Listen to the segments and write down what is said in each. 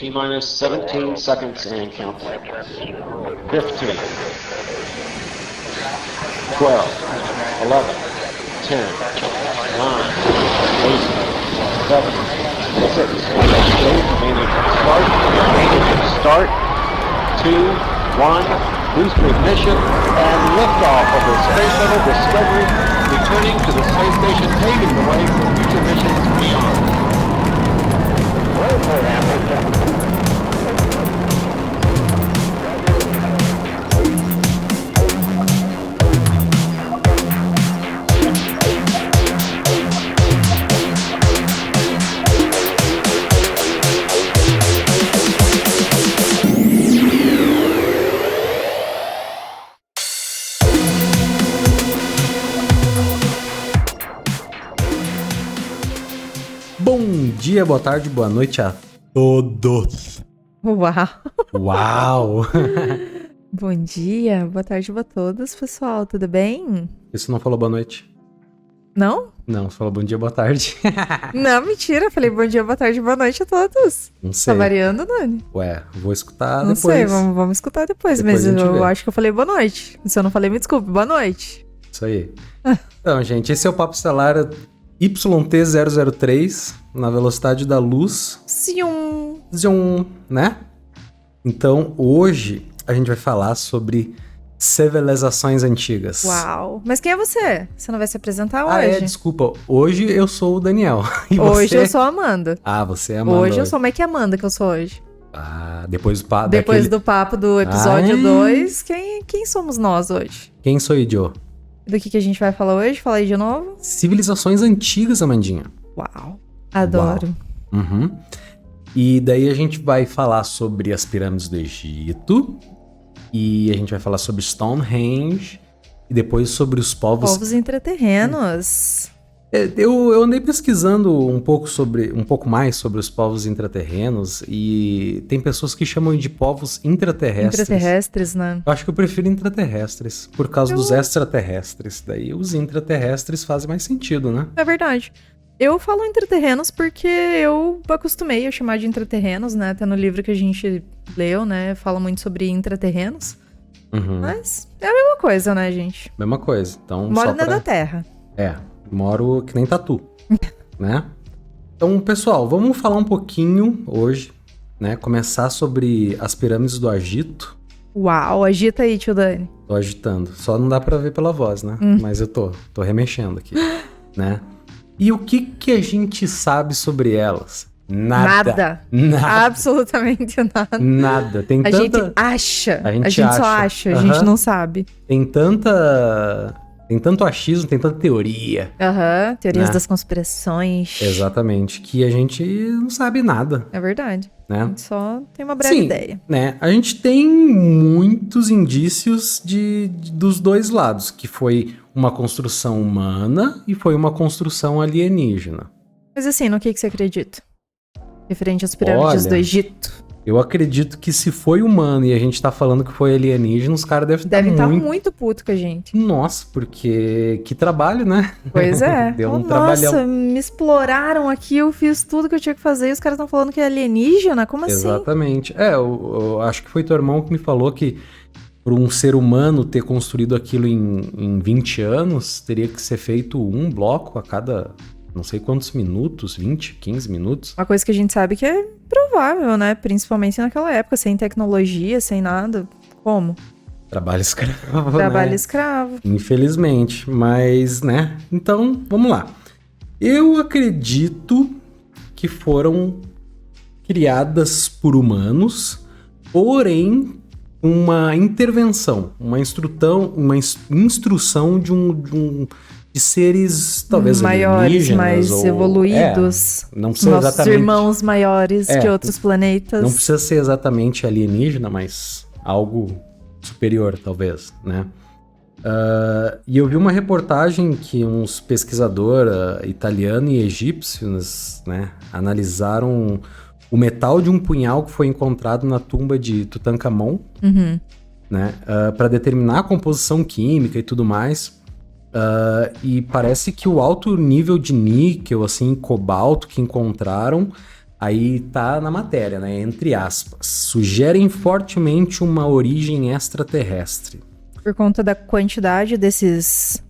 T-minus 17 seconds and counting. 15, 12, 11, 10, 9, 8, 7, 6, start, 2, 1, booster ignition, and liftoff of the Space Shuttle Discovery, returning to the space station, paving the way for future missions beyond. Bom dia, boa tarde, boa noite a todos. Uau! Uau! Bom dia, boa tarde a todos, pessoal, tudo bem? Isso não falou boa noite? Não? Não, você falou bom dia, boa tarde. Não, mentira, falei bom dia, boa tarde, boa noite a todos. Não sei. Tá variando, Dani? Ué, vou escutar Não depois. sei, vamos escutar depois Depois a mas gente eu vê. acho que eu falei boa noite. Se eu não falei, me desculpe, boa noite. Isso aí. Então, gente, esse é o Papo Estelar YT003, na velocidade da luz. Zium. Né? Então, hoje a gente vai falar sobre civilizações antigas. Uau! Mas quem é você? Você não vai se apresentar Ah, hoje? desculpa. Hoje eu sou o Daniel. E Hoje você? eu sou a Amanda. Ah, você é a Amanda. Hoje eu sou mais que a Amanda que eu sou hoje. Ah, depois do Depois do papo do episódio Ai. 2, quem somos nós hoje? Quem sou eu, Joe? Do que a gente vai falar hoje? Fala aí de novo. Civilizações antigas, Amandinha. Uau! Adoro. Uhum. E daí a gente vai falar sobre as pirâmides do Egito. E a gente vai falar sobre Stonehenge. E depois sobre os povos... Intraterrenos. Eu andei pesquisando um pouco mais sobre os povos intraterrenos. E tem pessoas que chamam de povos intraterrestres. Intraterrestres, né? Eu acho que eu prefiro intraterrestres, por causa dos extraterrestres. Daí os intraterrestres fazem mais sentido, né? É verdade. Eu falo intraterrenos porque eu acostumei a chamar de intraterrenos, né? Até no livro que a gente leu, né? Fala muito sobre intraterrenos. Uhum. Mas é a mesma coisa, né, gente? Mesma coisa. Então, Moro só dentro da Terra. Moro que nem tatu, né? Então, pessoal, vamos falar um pouquinho hoje, né? Começar sobre as pirâmides do Egito. Uau, agita aí, tio Dani. Tô agitando. Só não dá pra ver pela voz, né? Mas eu tô remexendo aqui, né? E o que a gente sabe sobre elas? Nada. Absolutamente nada. Nada. Tem A tanta... gente acha. A gente só acha. acha, a gente Aham. não sabe. Tem tanto achismo, tem tanta teoria. Teorias Né? das conspirações. Exatamente. Que a gente não sabe nada, É verdade. A né? gente só tem uma breve Sim, ideia. né? A gente tem muitos indícios dos dois lados, que foi uma construção humana e foi uma construção alienígena. Mas assim, no que você acredita? Referente às pirâmides Olha, do Egito. Eu acredito que se foi humano e a gente tá falando que foi alienígena, os caras devem Devem estar estar muito... muito puto com a gente. Nossa, porque que trabalho, né? Pois é. Deu um Nossa, trabalhão. me exploraram aqui, eu fiz tudo que eu tinha que fazer e os caras estão falando que é alienígena? Como assim? Exatamente. Eu acho que foi teu irmão que me falou que para um ser humano ter construído aquilo em 20 anos, teria que ser feito um bloco a cada não sei quantos minutos, 20, 15 minutos. Uma coisa que a gente sabe que é provável, né? Principalmente naquela época, sem tecnologia, sem nada. Como? Trabalho escravo, Trabalho né? escravo. Infelizmente, mas, né? Então, vamos lá. Eu acredito que foram criadas por humanos, porém uma intervenção, uma instrução de seres talvez maiores, alienígenas mais ou, evoluídos. não precisa Nossos exatamente, irmãos maiores de outros planetas. não precisa ser exatamente alienígena, mas algo superior, talvez, né? E eu vi uma reportagem que uns pesquisadores italianos e egípcios, né, analisaram o metal de um punhal que foi encontrado na tumba de Tutankhamon, né, para determinar a composição química e tudo mais. E parece que o alto nível de níquel, assim, cobalto que encontraram Aí tá na matéria, né? Entre aspas. Sugerem fortemente uma origem extraterrestre. Por conta da quantidade desses...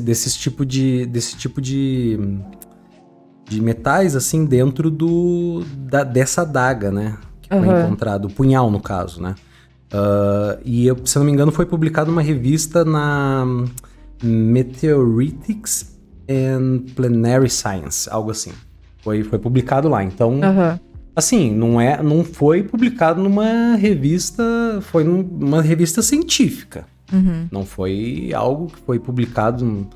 Desse tipo de metais, assim, dentro dessa adaga, né? Que foi encontrado, o punhal, no caso, né? E, se eu não me engano, foi publicado numa revista na Meteoritics and Planetary Science, algo assim. Foi publicado lá, então... Assim, não foi publicado numa revista... Foi numa revista científica. Não foi algo que foi publicado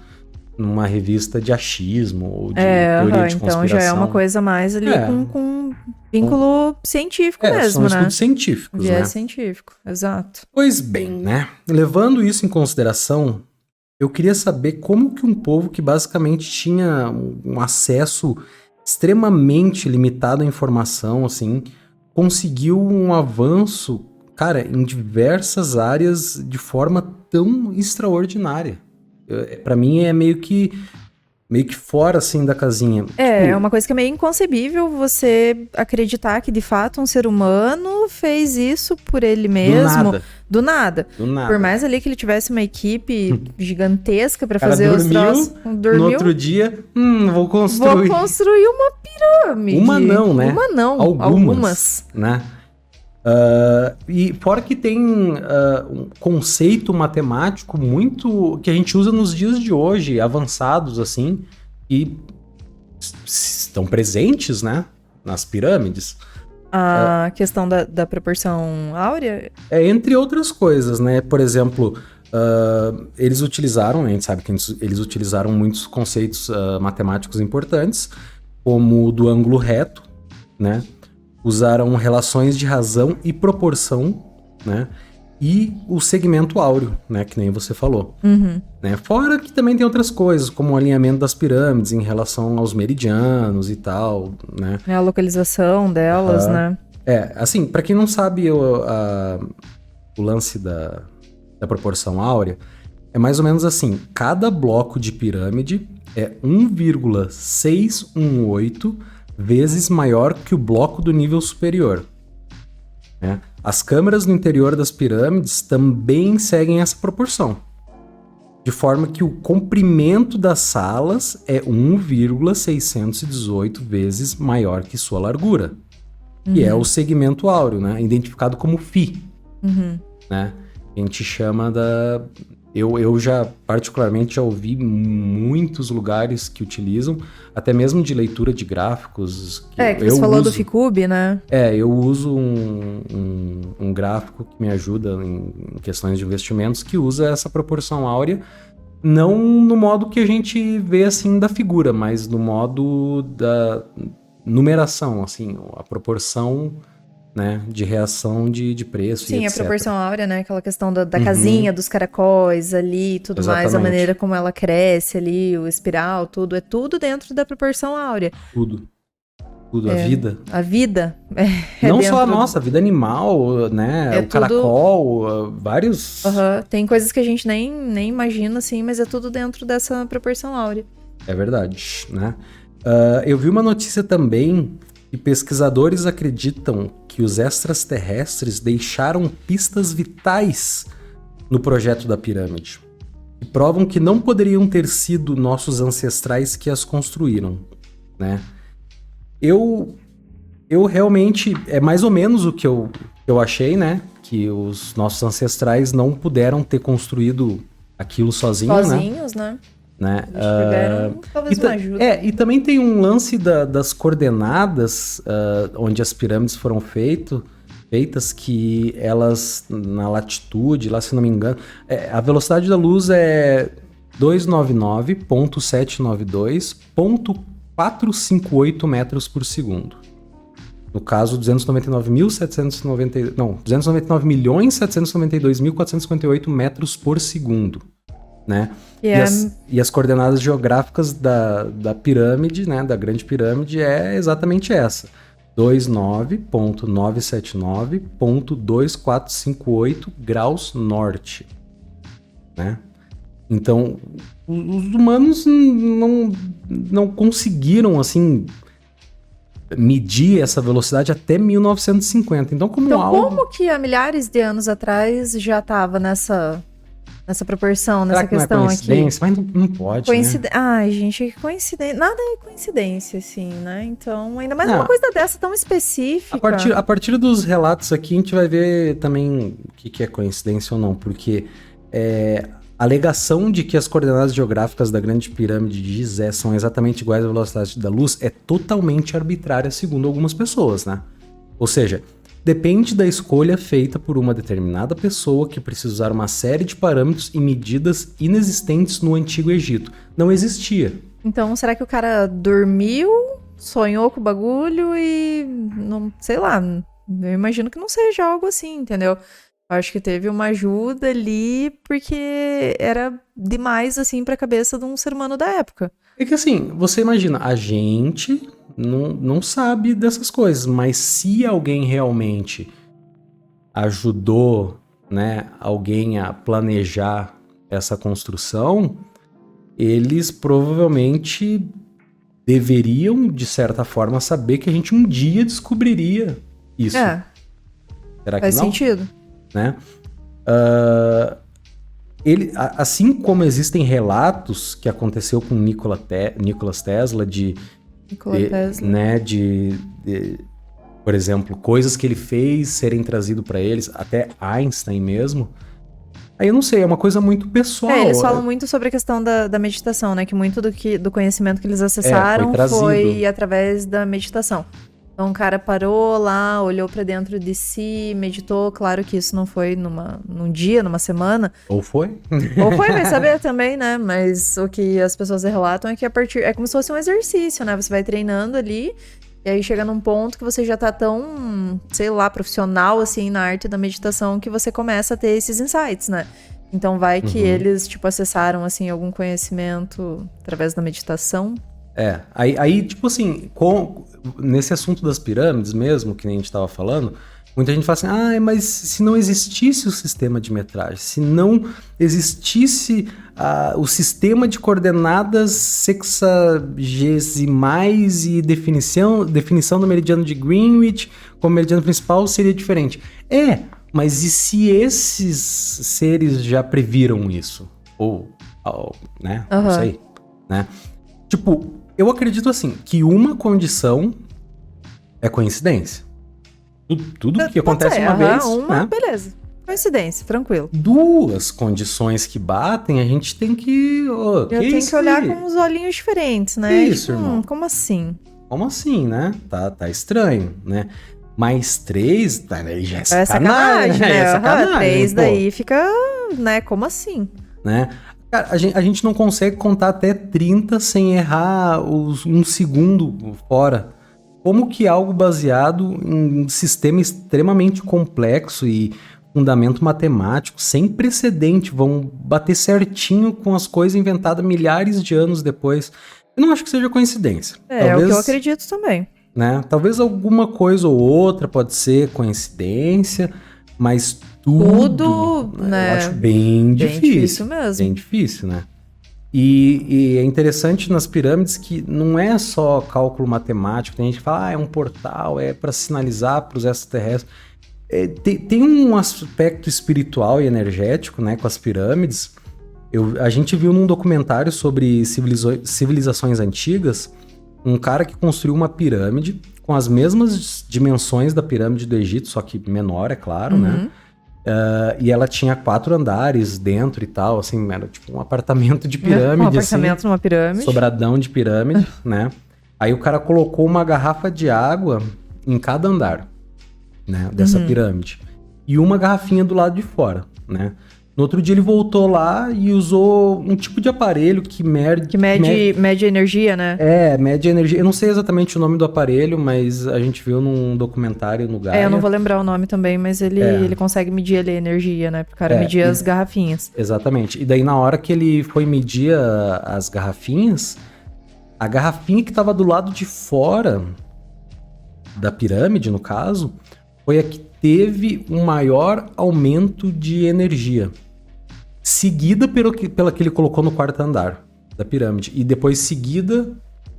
numa revista de achismo ou de teoria de conspiração. Então já é uma coisa mais ali com vínculo científico mesmo, são né? estudos científicos, né? Científico, exato. Pois bem, né? Levando isso em consideração, eu queria saber como que um povo que basicamente tinha um acesso extremamente limitado à informação, assim, conseguiu um avanço, cara, em diversas áreas de forma tão extraordinária. Pra mim é meio que fora, assim, da casinha. É uma coisa que é meio inconcebível você acreditar que, de fato, um ser humano fez isso por ele mesmo. Do nada. Por mais ali que ele tivesse uma equipe gigantesca pra fazer os troços. Dormiu. No outro dia, vou construir uma pirâmide. Uma não, né? Uma não. Algumas. Né? E fora que tem um conceito matemático muito que a gente usa nos dias de hoje, avançados assim, e estão presentes, né, nas pirâmides. A questão da proporção áurea? Entre outras coisas, né? Por exemplo, eles utilizaram, a gente sabe que eles utilizaram muitos conceitos matemáticos importantes, como o do ângulo reto, né? Usaram relações de razão e proporção, né? E o segmento áureo, né? Que nem você falou. Né? Fora que também tem outras coisas, como o alinhamento das pirâmides em relação aos meridianos e tal, né? A localização delas, né? Assim, pra quem não sabe o lance da proporção áurea, é mais ou menos assim, cada bloco de pirâmide é 1,618 vezes maior que o bloco do nível superior. Né? As câmeras no interior das pirâmides também seguem essa proporção, de forma que o comprimento das salas é 1,618 vezes maior que sua largura, que é o segmento áureo, né? Identificado como Φ. Né? A gente chama da... Eu já, particularmente, já ouvi muitos lugares que utilizam, até mesmo de leitura de gráficos. Que você falou do Ficube, né? Eu uso um gráfico que me ajuda em questões de investimentos, que usa essa proporção áurea, não no modo que a gente vê, assim, da figura, mas no modo da numeração, assim, a proporção... Né, de reação de preço. Sim, e etc. A proporção áurea, né? Aquela questão da casinha, dos caracóis ali, tudo mais, a maneira como ela cresce ali, o espiral, tudo. É tudo dentro da proporção áurea. Tudo, a vida. A vida. Não só a nossa, a vida animal, né? O caracol, vários... Tem coisas que a gente nem imagina, assim, mas é tudo dentro dessa proporção áurea. É verdade, né? Eu vi uma notícia também que pesquisadores acreditam que os extraterrestres deixaram pistas vitais no projeto da pirâmide e provam que não poderiam ter sido nossos ancestrais que as construíram, né? Eu realmente, é mais ou menos o que eu achei, né? Que os nossos ancestrais não puderam ter construído aquilo sozinhos, né? Tiveram talvez uma ajuda. E também tem um lance das coordenadas onde as pirâmides foram feitas, que elas, na latitude, lá se não me engano, a velocidade da luz é 299.792.458 metros por segundo. No caso, 299.792.458 metros por segundo. Né? E as coordenadas geográficas da pirâmide, né, da grande pirâmide, é exatamente essa: 29.979.2458 graus norte, né? Então, os humanos não conseguiram, assim, medir essa velocidade até 1950. Então, como que há milhares de anos atrás já estava nessa proporção, nessa questão não é coincidência? aqui? Mas não pode, né? Ai, gente, coincidência. Nada é coincidência, assim, né? Então, ainda mais uma coisa dessa tão específica. A partir dos relatos aqui, a gente vai ver também o que é coincidência ou não, porque a alegação de que as coordenadas geográficas da Grande Pirâmide de Gizé são exatamente iguais à velocidade da luz é totalmente arbitrária, segundo algumas pessoas, né? Ou seja, depende da escolha feita por uma determinada pessoa que precisa usar uma série de parâmetros e medidas inexistentes no Antigo Egito. Não existia. Então, será que o cara dormiu, sonhou com o bagulho e não, sei lá, eu imagino que não seja algo assim, entendeu? Eu acho que teve uma ajuda ali porque era demais, assim, pra cabeça de um ser humano da época. É que assim, você imagina, a gente não sabe dessas coisas, mas se alguém realmente ajudou, né, alguém a planejar essa construção, eles provavelmente deveriam, de certa forma, saber que a gente um dia descobriria isso. Será que não? Faz sentido. Né? Assim como existem relatos que aconteceu com Nikola Tesla por exemplo, coisas que ele fez serem trazidas para eles, até Einstein mesmo. Aí eu não sei, é uma coisa muito pessoal. Eles falam muito sobre a questão da meditação, né? Que muito do conhecimento que eles acessaram foi através da meditação. Então o cara parou lá, olhou pra dentro de si, meditou. Claro que isso não foi num dia, numa semana. Ou foi? Vai saber também, né? Mas o que as pessoas relatam é que é como se fosse um exercício, né? Você vai treinando ali, e aí chega num ponto que você já tá tão, sei lá, profissional, assim, na arte da meditação, que você começa a ter esses insights, né? Então vai que eles, tipo, acessaram, assim, algum conhecimento através da meditação. Aí tipo assim, nesse assunto das pirâmides mesmo, que nem a gente tava falando, muita gente fala assim, mas se não existisse o sistema de metragem, se não existisse o sistema de coordenadas sexagesimais e definição do meridiano de Greenwich como meridiano principal, seria diferente. Mas e se esses seres já previram isso? Ou né? Não sei, né? Tipo, eu acredito assim, que uma condição é coincidência. Tudo que acontece uma vez, né? Beleza. Coincidência, tranquilo. Duas condições que batem, a gente tem que... Eu tenho que olhar com uns olhinhos diferentes, né? Isso, irmão. Como assim? Como assim, né? Tá estranho, né? Mais 3, daí já é sacanagem, né? É sacanagem. 3 daí fica, né? Como assim? Né? Cara, a gente não consegue contar até 30 sem errar um segundo fora. Como que algo baseado em um sistema extremamente complexo e fundamento matemático, sem precedente, vão bater certinho com as coisas inventadas milhares de anos depois? Eu não acho que seja coincidência. Talvez, é o que eu acredito também. Né? Talvez alguma coisa ou outra pode ser coincidência, mas tudo né? Eu acho bem difícil. Bem difícil mesmo. Bem difícil, né? E é interessante nas pirâmides que não é só cálculo matemático. Tem gente que fala, é um portal, é para sinalizar para os extraterrestres. Tem um aspecto espiritual e energético, né, com as pirâmides. A gente viu num documentário sobre civilizações antigas, um cara que construiu uma pirâmide com as mesmas dimensões da pirâmide do Egito, só que menor, é claro, né? E ela tinha 4 andares dentro e tal, assim, era tipo um apartamento de pirâmide. Um apartamento numa pirâmide. Sobradão de pirâmide, né? Aí o cara colocou uma garrafa de água em cada andar, né, dessa pirâmide. E uma garrafinha do lado de fora, né? No outro dia ele voltou lá e usou um tipo de aparelho que mede energia, né? Mede energia. Eu não sei exatamente o nome do aparelho, mas a gente viu num documentário no Gaia. Eu não vou lembrar o nome também, mas ele consegue medir ali a energia, né? Pro cara medir as garrafinhas. Exatamente. E daí na hora que ele foi medir as garrafinhas, a garrafinha que tava do lado de fora da pirâmide, no caso, foi a que teve um maior aumento de energia. Seguida pela que ele colocou no 4º andar da pirâmide. E depois seguida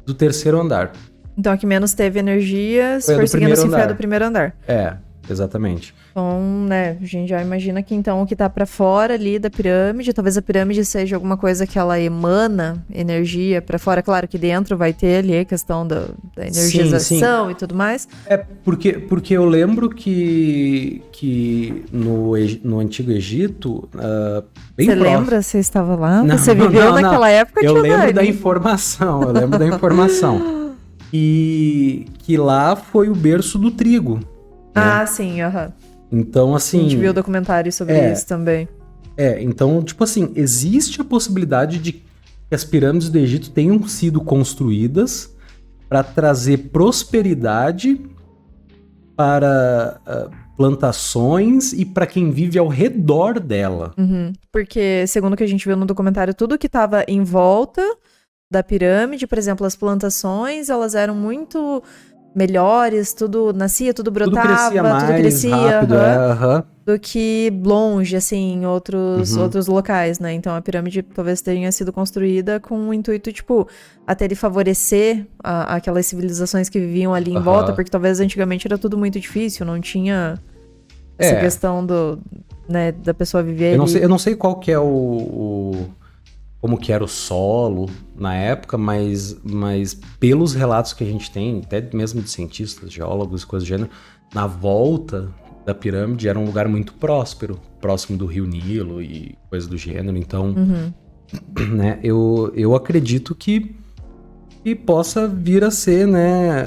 do 3º andar. Então a que menos teve energia, se Foi a do for seguindo primeiro assim, foi a andar. do primeiro andar. Exatamente. Então, né, a gente já imagina que então o que tá pra fora ali da pirâmide, talvez a pirâmide seja alguma coisa que ela emana energia pra fora. Claro que dentro vai ter ali a questão da energização e tudo mais. Porque eu lembro que no Antigo Egito, bem Você próximo... lembra? Você estava lá? Não, Você viveu naquela época? Eu lembro Dani? da informação, E que lá foi o berço do trigo. Né? Sim, aham. Então, assim... A gente viu documentários sobre isso também. Então, tipo assim, existe a possibilidade de que as pirâmides do Egito tenham sido construídas para trazer prosperidade para plantações e para quem vive ao redor dela. Uhum. Porque, segundo o que a gente viu no documentário, tudo que estava em volta da pirâmide, por exemplo, as plantações, elas eram muito melhores, tudo nascia, tudo brotava, tudo crescia rápido, do que longe, assim, em outros locais, né? Então a pirâmide talvez tenha sido construída com o intuito, tipo, até de favorecer aquelas civilizações que viviam ali em volta, porque talvez antigamente era tudo muito difícil, não tinha essa questão né, da pessoa viver ali. Eu não sei qual que é como que era o solo na época, mas pelos relatos que a gente tem, até mesmo de cientistas, geólogos, coisas do gênero, na volta da pirâmide era um lugar muito próspero, próximo do rio Nilo e coisas do gênero. Então, né, eu acredito que possa vir a ser, né,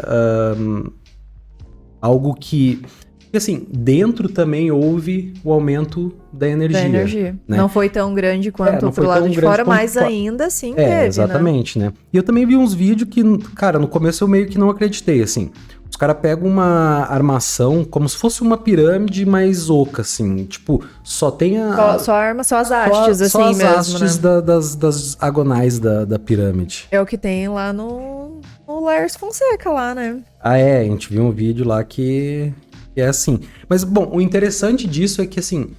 algo que... Porque assim, dentro também houve o aumento da energia. Né? Não foi tão grande quanto pro lado de fora, mas ainda assim teve, exatamente, né? E eu também vi uns vídeos que, cara, no começo eu meio que não acreditei, assim. Os caras pegam uma armação como se fosse uma pirâmide, mas oca, assim. Tipo, só tem Só as hastes, assim mesmo, as hastes, né? das agonais da pirâmide. É o que tem lá no Lars Fonseca, lá, né? A gente viu um vídeo lá que é assim. Mas, bom, o interessante disso é que, assim,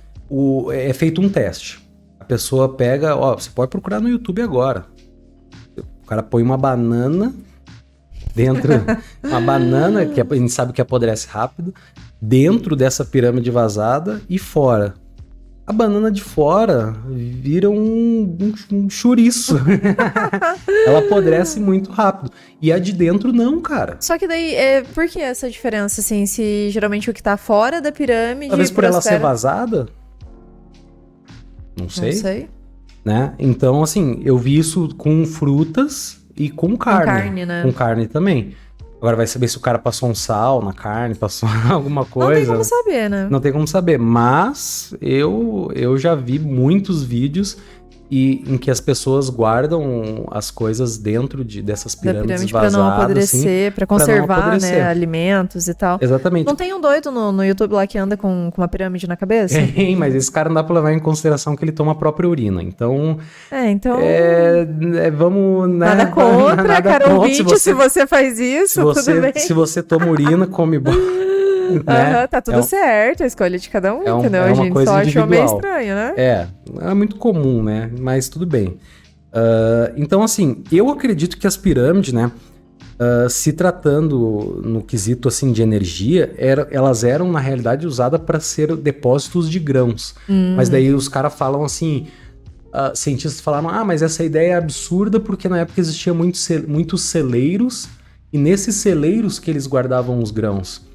é feito um teste. A pessoa pega... você pode procurar no YouTube agora. O cara põe uma banana dentro... uma banana, que a gente sabe que apodrece rápido, dentro dessa pirâmide vazada e fora. A banana de fora vira um chouriço. Ela apodrece muito rápido. E a de dentro não, cara. Só que daí, por que essa diferença, assim? Se geralmente o que tá fora da pirâmide... Talvez por ela ser vazada? Não sei. Né? Então, assim, eu vi isso com frutas e com carne. Com carne, né? Com carne também. Agora vai saber se o cara passou um sal na carne, passou alguma coisa. Não tem como saber, né? Não tem como saber, mas eu já vi muitos vídeos em que as pessoas guardam as coisas dentro dessas pirâmides vazadas. Pra não apodrecer, pra conservar, né, alimentos e tal. Exatamente. Não tem um doido no YouTube lá que anda com uma pirâmide na cabeça? Tem, mas esse cara não dá pra levar em consideração que ele toma a própria urina. Então... vamos... Né, nada contra, nada cara. contra. Ouvinte, se você faz isso, tudo bem. Se você toma urina, come bom. Né? Tá tudo certo, a escolha de cada um, entendeu? A gente só achou meio estranho, né? É muito comum, né? Mas tudo bem. Então, assim, eu acredito que as pirâmides, né? Se tratando no quesito, assim, de energia, elas eram, na realidade, usadas para ser depósitos de grãos. Mas daí os caras falam assim... cientistas falaram, mas essa ideia é absurda porque na época existia muitos celeiros e nesses celeiros que eles guardavam os grãos.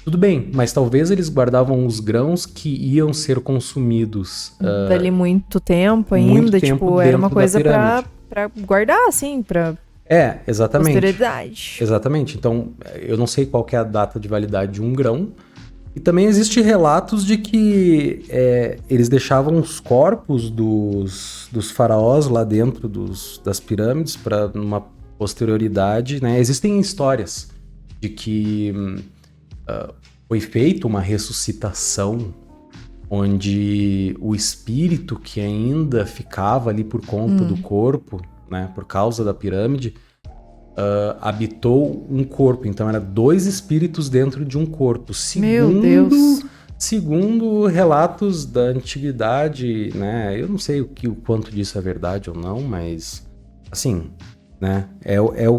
Tudo bem, mas talvez eles guardavam os grãos que iam ser consumidos... dali muito tempo ainda, tipo, era uma coisa pra guardar, assim, pra... exatamente. Posteridade. Exatamente, então eu não sei qual que é a data de validade de um grão. E também existem relatos de que eles deixavam os corpos dos faraós lá dentro das pirâmides para uma posterioridade, né? Existem histórias de que... foi feita uma ressuscitação onde o espírito que ainda ficava ali por conta do corpo, né, por causa da pirâmide, habitou um corpo. Então, eram 2 espíritos dentro de um corpo. Meu Deus! Segundo relatos da antiguidade, né, eu não sei o quanto disso é verdade ou não, mas, assim, né? É o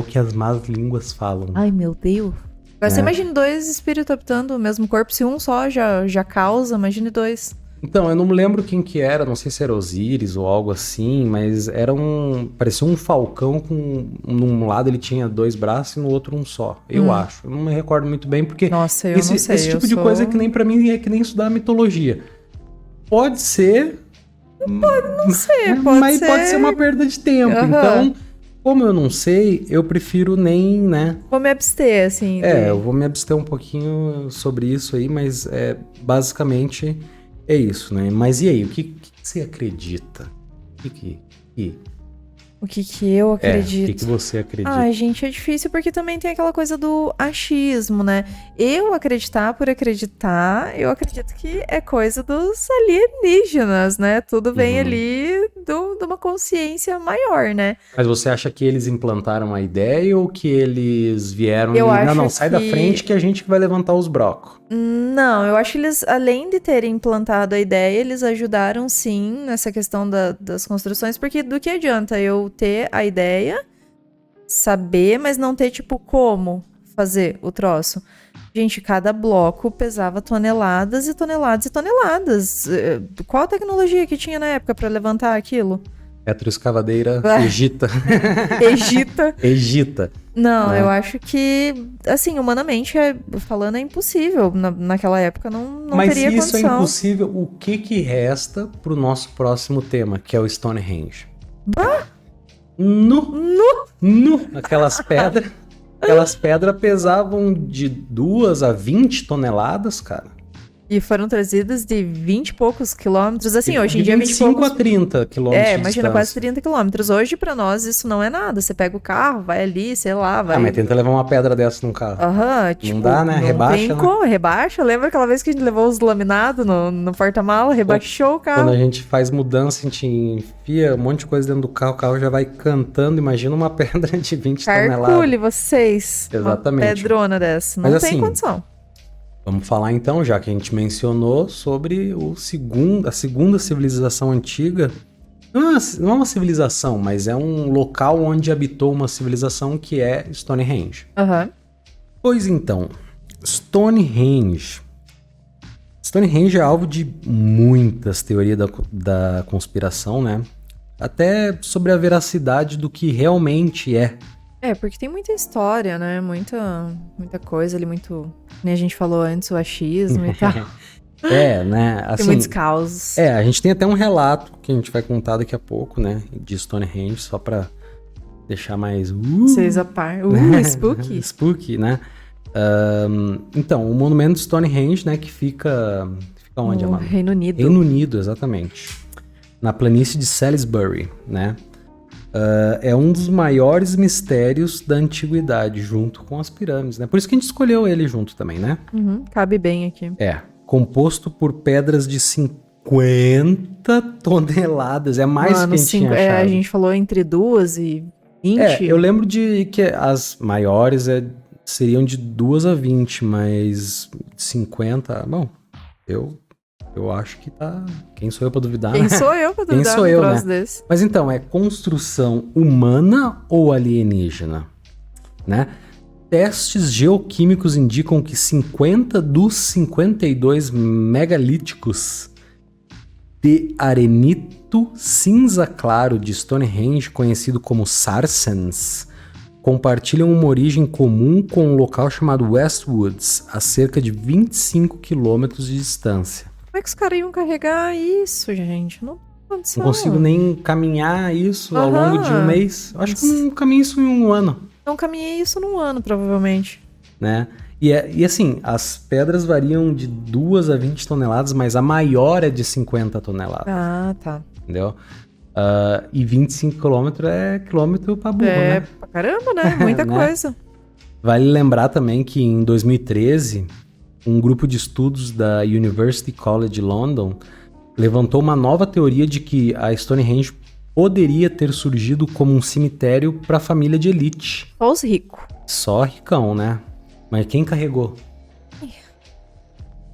que as más línguas falam. Ai, meu Deus. Agora você imagine 2 espíritos habitando o mesmo corpo. Se um só já causa, imagine 2. Então, eu não me lembro quem que era, não sei se era Osíris ou algo assim, mas parecia um falcão num lado ele tinha 2 braços e no outro um só, eu acho. Eu não me recordo muito bem, porque Nossa, eu não sei, esse tipo de coisa que nem pra mim é que nem estudar mitologia. Pode ser... Não sei, mas pode ser uma perda de tempo. Então, como eu não sei, eu prefiro nem, né? Vou me abster, assim. Eu vou me abster um pouquinho sobre isso aí, mas basicamente é isso, né? Mas e aí, o que você acredita? O que eu acredito? O que você acredita? Ai, gente, é difícil porque também tem aquela coisa do achismo, né? Eu acreditar por acreditar, eu acredito que é coisa dos alienígenas, né? Tudo vem ali de uma consciência maior, né? Mas você acha que eles implantaram a ideia ou que eles vieram não, sai da frente que a gente vai levantar os brocos? Não, eu acho que eles, além de terem implantado a ideia, eles ajudaram sim nessa questão das construções, porque do que adianta eu ter a ideia, saber, mas não ter, tipo, como fazer o troço? Gente, cada bloco pesava toneladas e toneladas e toneladas. Qual a tecnologia que tinha na época para levantar aquilo? Retroescavadeira Egita. Egita. Não, eu acho que, assim, humanamente falando, é impossível. Naquela época não Mas teria condição. Mas se isso é impossível, o que resta pro nosso próximo tema, que é o Stonehenge? Aquelas pedras pesavam de 2 a 20 toneladas, cara. E foram trazidas de 20 e poucos quilômetros. Assim, hoje em dia, 25 a 30 quilômetros. Imagina, quase 30 quilômetros. Hoje, pra nós, isso não é nada. Você pega o carro, vai ali, sei lá, vai... mas tenta levar uma pedra dessa num carro. Tipo, não dá, né? Rebaixa, tem como, rebaixa. Lembra aquela vez que a gente levou os laminados no porta-mala? Rebaixou o carro. Quando a gente faz mudança, a gente enfia um monte de coisa dentro do carro, o carro já vai cantando. Imagina uma pedra de 20 toneladas. Calcule vocês. Exatamente. Uma pedrona dessa. Não tem condição. Vamos falar então, já que a gente mencionou, sobre a segunda civilização antiga. Não é uma civilização, mas é um local onde habitou uma civilização que é Stonehenge. Pois então, Stonehenge é alvo de muitas teorias da conspiração, né? Até sobre a veracidade do que realmente é. Porque tem muita história, né? Muita coisa ali, muito... Nem a gente falou antes, o achismo e tal. Né? Assim, tem muitos causos. A gente tem até um relato que a gente vai contar daqui a pouco, né? De Stonehenge, só pra deixar mais... Vocês a par. Spooky. Spooky, né? Então, o monumento Stonehenge, né? Que fica onde, Amanda? Reino Unido. Reino Unido, exatamente. Na planície de Salisbury, né? É um dos maiores mistérios da antiguidade, junto com as pirâmides, né? Por isso que a gente escolheu ele junto também, né? Cabe bem aqui. Composto por pedras de 50 toneladas. É mais do que a gente tinha achado. A gente falou entre 2 e 20. Eu lembro de que as maiores seriam de 2 a 20, mas 50... Bom, eu acho que tá... Quem sou eu pra duvidar, Quem né? sou eu pra duvidar? Quem sou eu, né? Desse? Mas então, é construção humana ou alienígena? Né? Testes geoquímicos indicam que 50 dos 52 megalíticos de arenito cinza claro de Stonehenge, conhecido como Sarsens, compartilham uma origem comum com um local chamado Westwoods, a cerca de 25 quilômetros de distância. Como é que os caras iam carregar isso, gente? Não consigo nem caminhar isso ao longo de um mês. Eu acho que não caminhei isso em um ano. Não caminhei isso num ano, provavelmente. Né? E assim, as pedras variam de 2 a 20 toneladas, mas a maior é de 50 toneladas. Ah, tá. Entendeu? E 25 quilômetros é quilômetro pra burro, né? Pra caramba, né? Muita coisa. Vale lembrar também que em 2013, um grupo de estudos da University College London levantou uma nova teoria de que a Stonehenge poderia ter surgido como um cemitério para a família de elite. Só os ricos. Só ricão, né? Mas quem carregou?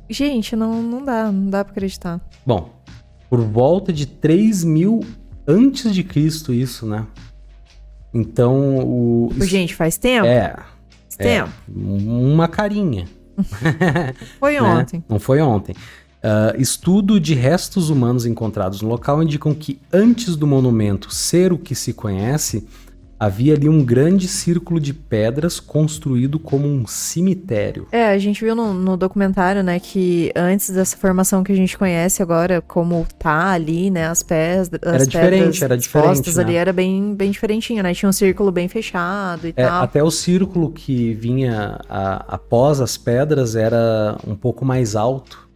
Gente, não dá pra acreditar. Bom, por volta de 3.000 antes de Cristo isso, né? Então, Gente, faz tempo? Faz tempo. Uma carinha. Foi ontem. Né? Não foi ontem. Estudo de restos humanos encontrados no local indicam que antes do monumento ser o que se conhece, havia ali um grande círculo de pedras construído como um cemitério. A gente viu no documentário, né, que antes dessa formação que a gente conhece agora, como tá ali, né, as pedras... Era diferente, postas, né? ali era bem diferentinho, né? Tinha um círculo bem fechado e tal. Até o círculo que vinha após as pedras era um pouco mais alto,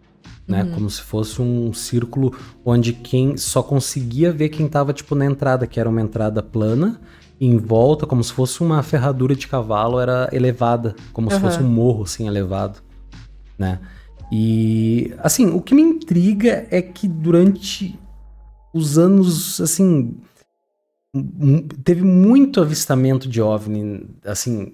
né? Como se fosse um círculo onde quem só conseguia ver quem tava, tipo, na entrada, que era uma entrada plana, e em volta, como se fosse uma ferradura de cavalo, era elevada, como se fosse um morro, assim, elevado, né? E, assim, o que me intriga é que durante os anos, assim, teve muito avistamento de OVNI, assim,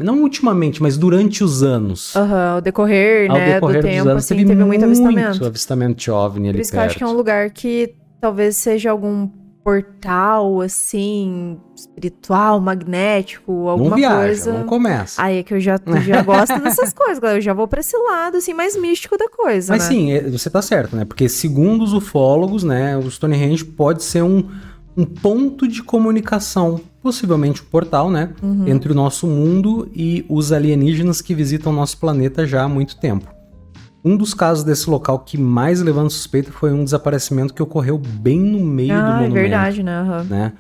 não ultimamente, mas durante os anos. Ao decorrer, né, do tempo, anos, assim, teve muito avistamento. Muito avistamento de OVNI ali perto. Por isso que eu acho que é um lugar que talvez seja algum portal, assim, espiritual, magnético, alguma coisa. Não começa. Aí é que eu já gosto dessas coisas, eu já vou pra esse lado, assim, mais místico da coisa, Mas né? sim, você tá certo, né? Porque segundo os ufólogos, né, o Stonehenge pode ser um ponto de comunicação, possivelmente um portal, né, entre o nosso mundo e os alienígenas que visitam o nosso planeta já há muito tempo. Um dos casos desse local que mais levanta suspeita foi um desaparecimento que ocorreu bem no meio do monumento. É verdade, né?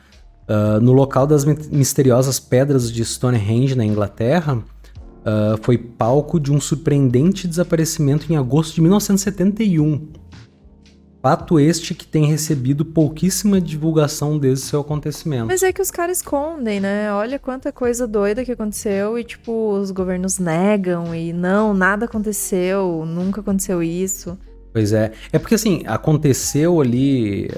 No local das misteriosas pedras de Stonehenge, na Inglaterra, foi palco de um surpreendente desaparecimento em agosto de 1971. Fato este que tem recebido pouquíssima divulgação desde seu acontecimento. Mas é que os caras escondem, né? Olha quanta coisa doida que aconteceu e, tipo, os governos negam e não, nada aconteceu, nunca aconteceu isso. Pois é. É porque, assim, aconteceu ali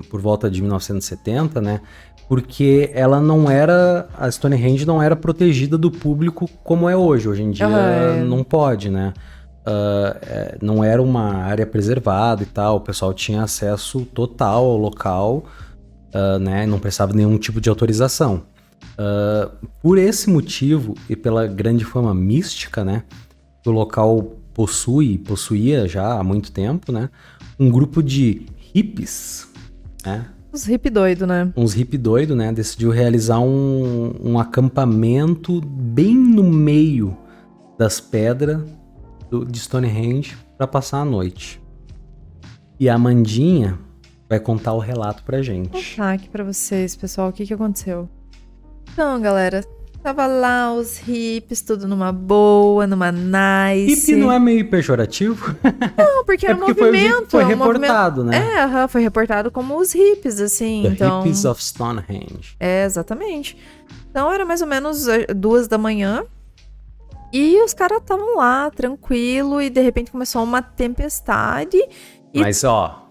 por volta de 1970, né? Porque a Stonehenge não era protegida do público como é hoje. Hoje em dia não pode, né? Não era uma área preservada e tal, o pessoal tinha acesso total ao local, né, não precisava de nenhum tipo de autorização. Por esse motivo e pela grande fama mística, né, que o local possuía já há muito tempo, né, um grupo de hippies, né, uns hippie doido, né, decidiu realizar um acampamento bem no meio das pedras de Stonehenge para passar a noite. E a Amandinha vai contar o relato pra gente. Vou contar aqui pra vocês, pessoal, o que aconteceu. Então, galera, tava lá os hippies, tudo numa boa, numa nice. Hippie não é meio pejorativo? Não, porque era um movimento. Foi reportado, né? Foi reportado como os hippies, assim. The Hippies of Stonehenge. Exatamente. Então era mais ou menos 2 da manhã. E os caras estavam lá, tranquilo, e de repente começou uma tempestade. Mas, ó,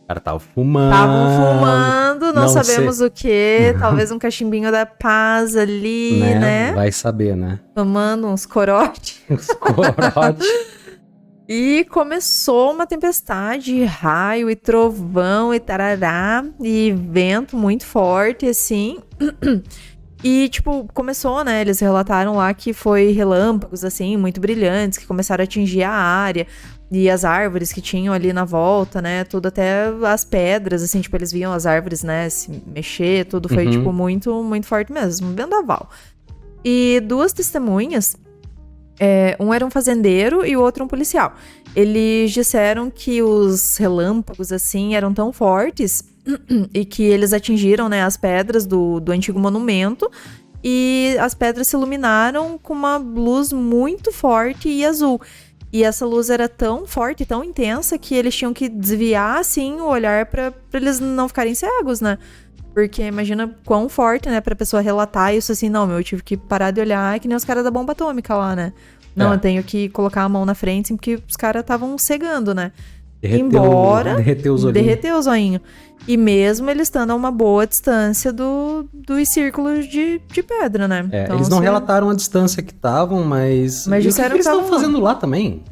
o cara tava fumando. Estavam fumando, não sabemos o que. Talvez um cachimbinho da paz ali, né? Vai saber, né? Tomando uns corote. Uns corote. E começou uma tempestade, raio e trovão e tarará, e vento muito forte, assim. E, tipo, começou, né, eles relataram lá que foi relâmpagos, assim, muito brilhantes, que começaram a atingir a área, e as árvores que tinham ali na volta, né, tudo até as pedras, assim, tipo, eles viam as árvores, né, se mexer, tudo foi, tipo, muito, muito forte mesmo, vendaval. E 2 testemunhas, um era um fazendeiro e o outro um policial. Eles disseram que os relâmpagos, assim, eram tão fortes e que eles atingiram, né, as pedras do antigo monumento e as pedras se iluminaram com uma luz muito forte e azul. E essa luz era tão forte, tão intensa, que eles tinham que desviar, assim, o olhar pra eles não ficarem cegos, né? Porque imagina quão forte, né, pra pessoa relatar isso assim, não, eu tive que parar de olhar, que nem os caras da bomba atômica lá, né? Não, eu tenho que colocar a mão na frente, assim, porque os caras estavam cegando, né? Derreteu os olhinhos. Derreteu o zoinho. E mesmo eles estando a uma boa distância dos círculos de pedra, né? Então, eles não relataram a distância que estavam, mas disseram o que eles estavam fazendo lá também?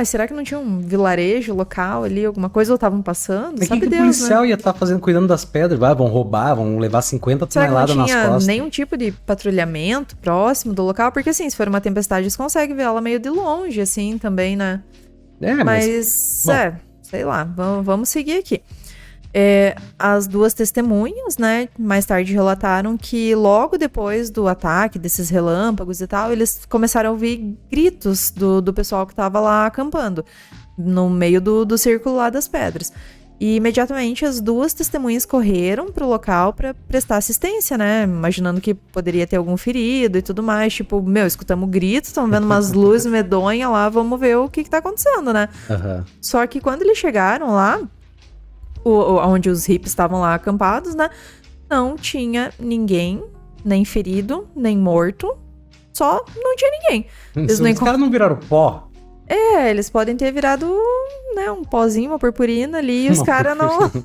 Será que não tinha um vilarejo local ali, alguma coisa, ou estavam passando? Mas Sabe que Deus, o policial né? ia estar cuidando das pedras? Vão roubar, vão levar 50 Será que toneladas não nas tinha costas. nenhum tipo de patrulhamento próximo do local? Porque, assim, se for uma tempestade, eles conseguem ver ela meio de longe, assim, também, né? Mas sei lá, vamos seguir aqui. As duas testemunhas, né, mais tarde relataram que logo depois do ataque, desses relâmpagos e tal, eles começaram a ouvir gritos do pessoal que estava lá acampando, no meio do círculo lá das pedras. E imediatamente as duas testemunhas correram pro local para prestar assistência, né, imaginando que poderia ter algum ferido e tudo mais, tipo, escutamos gritos, estamos vendo umas luzes medonhas lá, vamos ver o que tá acontecendo, né? Uhum. Só que quando eles chegaram lá, onde os hippies estavam lá acampados, né? Não tinha ninguém, nem ferido, nem morto. Só não tinha ninguém. Os caras não viraram pó? Eles podem ter virado, né, um pozinho, uma purpurina ali, e os caras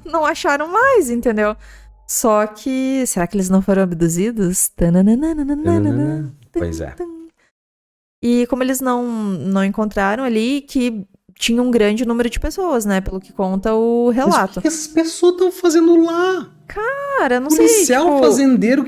não acharam mais, entendeu? Só que, será que eles não foram abduzidos? Pois é. E como eles não encontraram ali, que tinha um grande número de pessoas, né? Pelo que conta o relato. Mas o que essas pessoas estão fazendo lá? Cara, não Policial, sei, tipo... fazendeiro,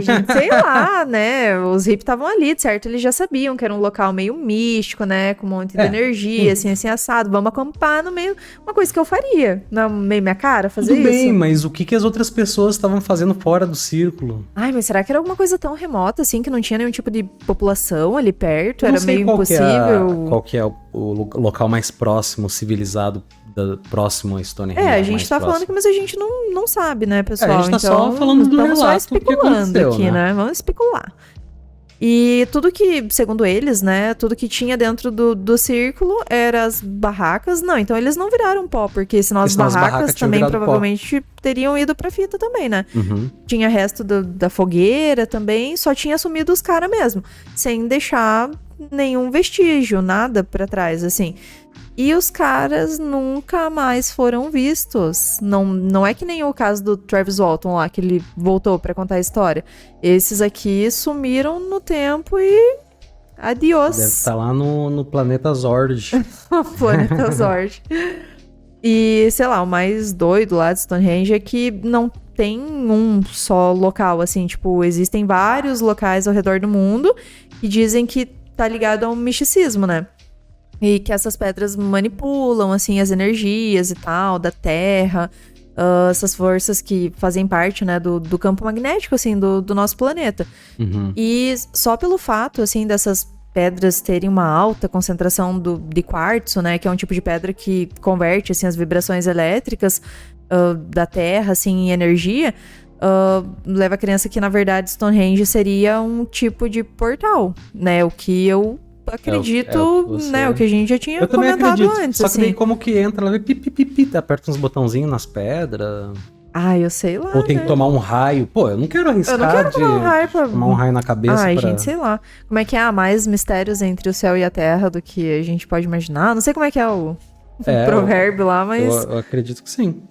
gente, sei lá, né? Os hippies estavam ali, certo? Eles já sabiam que era um local meio místico, né? Com um monte de energia, assim, assado. Vamos acampar no meio... Uma coisa que eu faria. Não é meio minha cara fazer isso? Tudo bem, mas o que as outras pessoas estavam fazendo fora do círculo? Mas será que era alguma coisa tão remota, assim, que não tinha nenhum tipo de população ali perto? Era meio impossível? Qual que é o local mais próximo, civilizado, próximo a Stonehenge? A gente tá falando que, mas a gente não sabe, né, pessoal? A gente tá só falando do relato só especulando aqui, né? Vamos especular. E tudo que, segundo eles, né, tudo que tinha dentro do círculo eram as barracas. Não, então eles não viraram pó, porque senão as barracas também provavelmente teriam ido pra fita também, né? Uhum. Tinha resto da fogueira também, só tinha sumido os caras mesmo, sem deixar nenhum vestígio, nada pra trás, assim. E os caras nunca mais foram vistos. Não é que nem o caso do Travis Walton lá, que ele voltou pra contar a história. Esses aqui sumiram no tempo e... Adiós. Deve estar lá no planeta Zord. Planeta Zord. E, sei lá, o mais doido lá de Stonehenge é que não tem um só local, assim. Tipo, existem vários locais ao redor do mundo que dizem que tá ligado a um misticismo, né? E que essas pedras manipulam, assim, as energias e tal, da Terra, essas forças que fazem parte, né, do campo magnético, assim, do nosso planeta. Uhum. E só pelo fato, assim, dessas pedras terem uma alta concentração de quartzo, né, que é um tipo de pedra que converte, assim, as vibrações elétricas da Terra, assim, em energia, leva a crença que, na verdade, Stonehenge seria um tipo de portal, né, o que eu acredito, né, o que a gente já tinha comentado antes. Só que assim. daí como que entra, ela vê pipi, aperta uns botãozinhos nas pedras. Eu sei lá. Ou tem que tomar um raio. Pô, eu não quero arriscar tomar um raio na cabeça. Gente, sei lá. Como é que há mais mistérios entre o céu e a terra do que a gente pode imaginar? Não sei como é que é o provérbio lá, mas... Eu acredito que sim.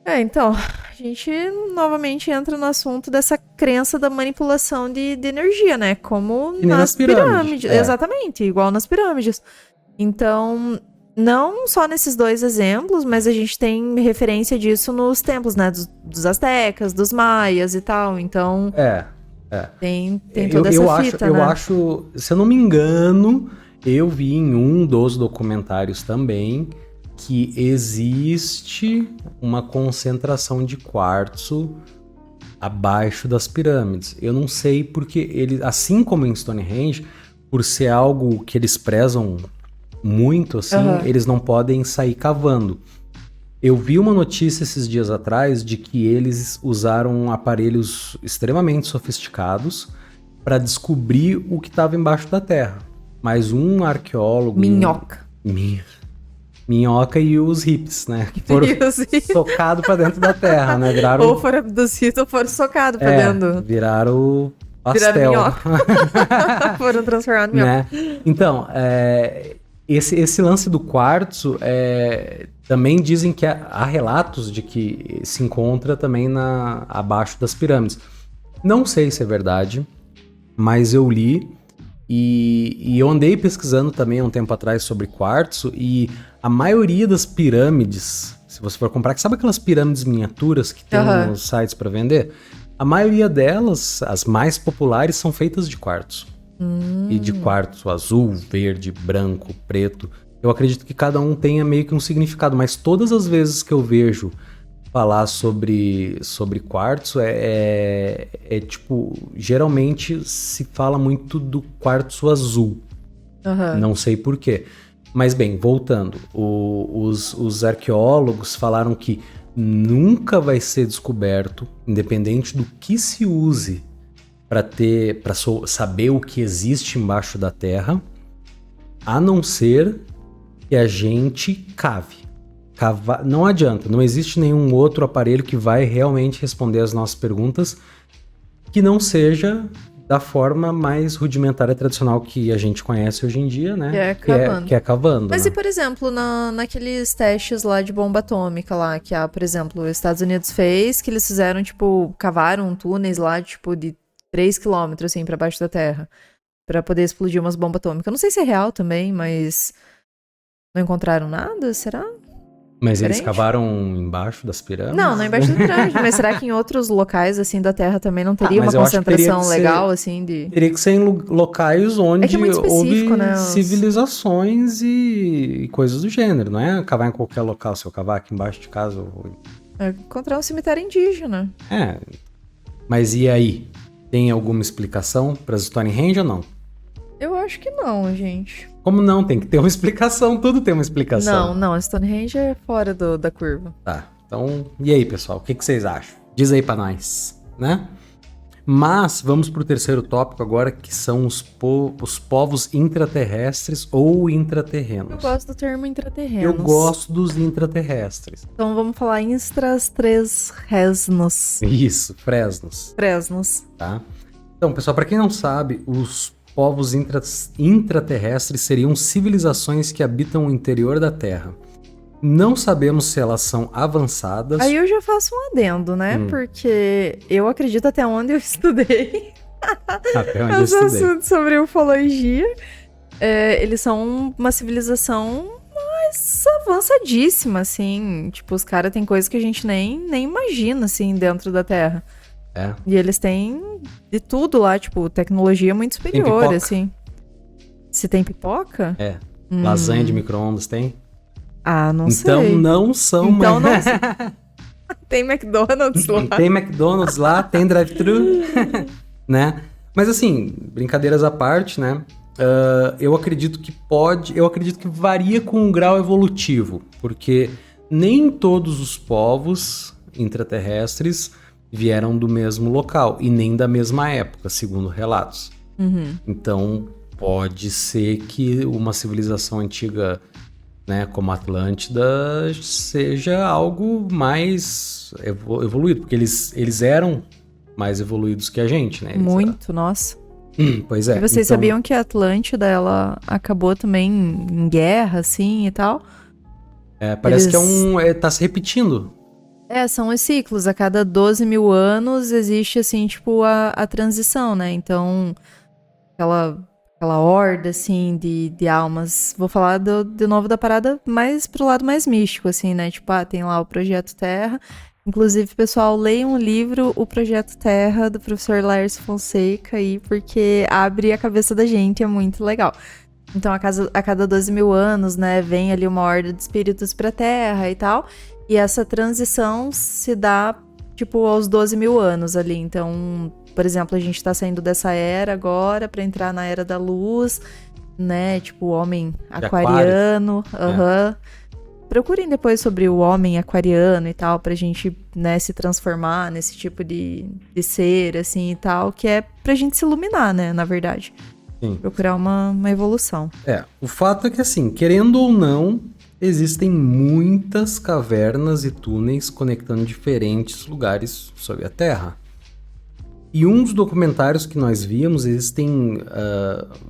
Então, a gente novamente entra no assunto dessa crença da manipulação de energia, né? Como nas pirâmides. Exatamente, igual nas pirâmides. Então, não só nesses dois exemplos, mas a gente tem referência disso nos templos, né? Dos astecas, dos maias e tal. Então, tem toda essa fita, né? Eu acho, se eu não me engano, eu vi em um dos documentários também que existe uma concentração de quartzo abaixo das pirâmides. Eu não sei porque ele, assim como em Stonehenge, por ser algo que eles prezam muito, assim, eles não podem sair cavando. Eu vi uma notícia esses dias atrás de que eles usaram aparelhos extremamente sofisticados para descobrir o que estava embaixo da terra. Mas um arqueólogo... Minhoca e os hippies, né? Que foram socados pra dentro da terra, né? Viraram... Ou foram abduzidos ou foram socados pra dentro. Viraram pastel. Viraram minhoca. Foram transformados em minhoca. Né? Então, esse lance do quartzo, também dizem que há relatos de que se encontra também abaixo das pirâmides. Não sei se é verdade, mas eu li E eu andei pesquisando também há um tempo atrás sobre quartzo, e a maioria das pirâmides, se você for comprar, sabe aquelas pirâmides miniaturas que tem nos sites para vender? A maioria delas, as mais populares, são feitas de quartzo. E de quartzo azul, verde, branco, preto. Eu acredito que cada um tenha meio que um significado, mas todas as vezes que eu vejo falar sobre quartzo, tipo, geralmente se fala muito do quartzo azul. Não sei por quê. Mas bem, voltando, os arqueólogos falaram que nunca vai ser descoberto, independente do que se use para saber o que existe embaixo da terra, a não ser que a gente cave. Não adianta, não existe nenhum outro aparelho que vai realmente responder as nossas perguntas que não seja da forma mais rudimentar e tradicional que a gente conhece hoje em dia, né? Que é cavando. Mas né? E, por exemplo, naqueles testes lá de bomba atômica lá, que, por exemplo, os Estados Unidos fez, que eles fizeram, tipo, cavaram túneis lá, tipo, de 3 quilômetros, assim, pra baixo da terra, pra poder explodir umas bombas atômicas. Eu não sei se é real também, mas não encontraram nada, será? Mas eles cavaram embaixo das pirâmides? Não embaixo das pirâmides. Mas será que em outros locais, assim, da Terra também não teria uma concentração legal, assim, de... Teria que ser em locais onde houve né, civilizações e coisas do gênero. Não é cavar em qualquer local. Se eu cavar aqui embaixo de casa... encontrar um cemitério indígena. Mas e aí? Tem alguma explicação para Stonehenge ou não? Eu acho que não, gente. Como não? Tem que ter uma explicação. Tudo tem uma explicação. Não. Stonehenge é fora da curva. Tá. Então, e aí, pessoal? O que vocês acham? Diz aí pra nós, né? Mas vamos pro terceiro tópico agora, que são os povos intraterrestres ou intraterrenos. Eu gosto do termo intraterrenos. Eu gosto dos intraterrestres. Então vamos falar intraterresnos. Isso, Fresnos. Tá? Então, pessoal, pra quem não sabe, os povos intraterrestres seriam civilizações que habitam o interior da Terra. Não sabemos se elas são avançadas. Aí eu já faço um adendo, né? Porque eu acredito até onde eu estudei. Até onde eu estudei. Assuntos sobre ufologia. Eles são uma civilização mais avançadíssima, assim. Tipo, os caras têm coisas que a gente nem imagina, assim, dentro da Terra. E eles têm de tudo lá, tipo, tecnologia muito superior, assim. Se tem pipoca? Lasanha de micro-ondas tem? Não sei. Então não são então mais... não tem McDonald's lá. Tem McDonald's lá, tem drive-thru, né? Mas assim, brincadeiras à parte, né? Eu acredito que varia com um grau evolutivo, porque nem todos os povos intraterrestres vieram do mesmo local e nem da mesma época, segundo relatos. Então, pode ser que uma civilização antiga, né, como a Atlântida, seja algo mais evoluído, porque eles eram mais evoluídos que a gente, né? Muito, nossa. Pois é. E vocês sabiam que a Atlântida, ela acabou também em guerra, assim, e tal? Parece que tá se repetindo. São os ciclos. A cada 12 mil anos existe, assim, tipo, a transição, né? Então, aquela horda, assim, de almas. Vou falar de novo da parada mais pro lado mais místico, assim, né? Tipo, tem lá o Projeto Terra. Inclusive, pessoal, leiam o livro O Projeto Terra, do professor Laércio Fonseca, aí, porque abre a cabeça da gente, é muito legal. Então, a cada 12 mil anos, né, vem ali uma horda de espíritos pra Terra e tal. E essa transição se dá, tipo, aos 12 mil anos ali. Então, por exemplo, a gente tá saindo dessa era agora pra entrar na Era da Luz, né? Tipo, o homem aquariano. Procurem depois sobre o homem aquariano e tal, pra gente, né, se transformar nesse tipo de ser, assim, e tal, que é pra gente se iluminar, né, na verdade. Sim. Procurar uma evolução. O fato é que, assim, querendo ou não, existem muitas cavernas e túneis conectando diferentes lugares sobre a Terra. E um dos documentários que nós vimos, existem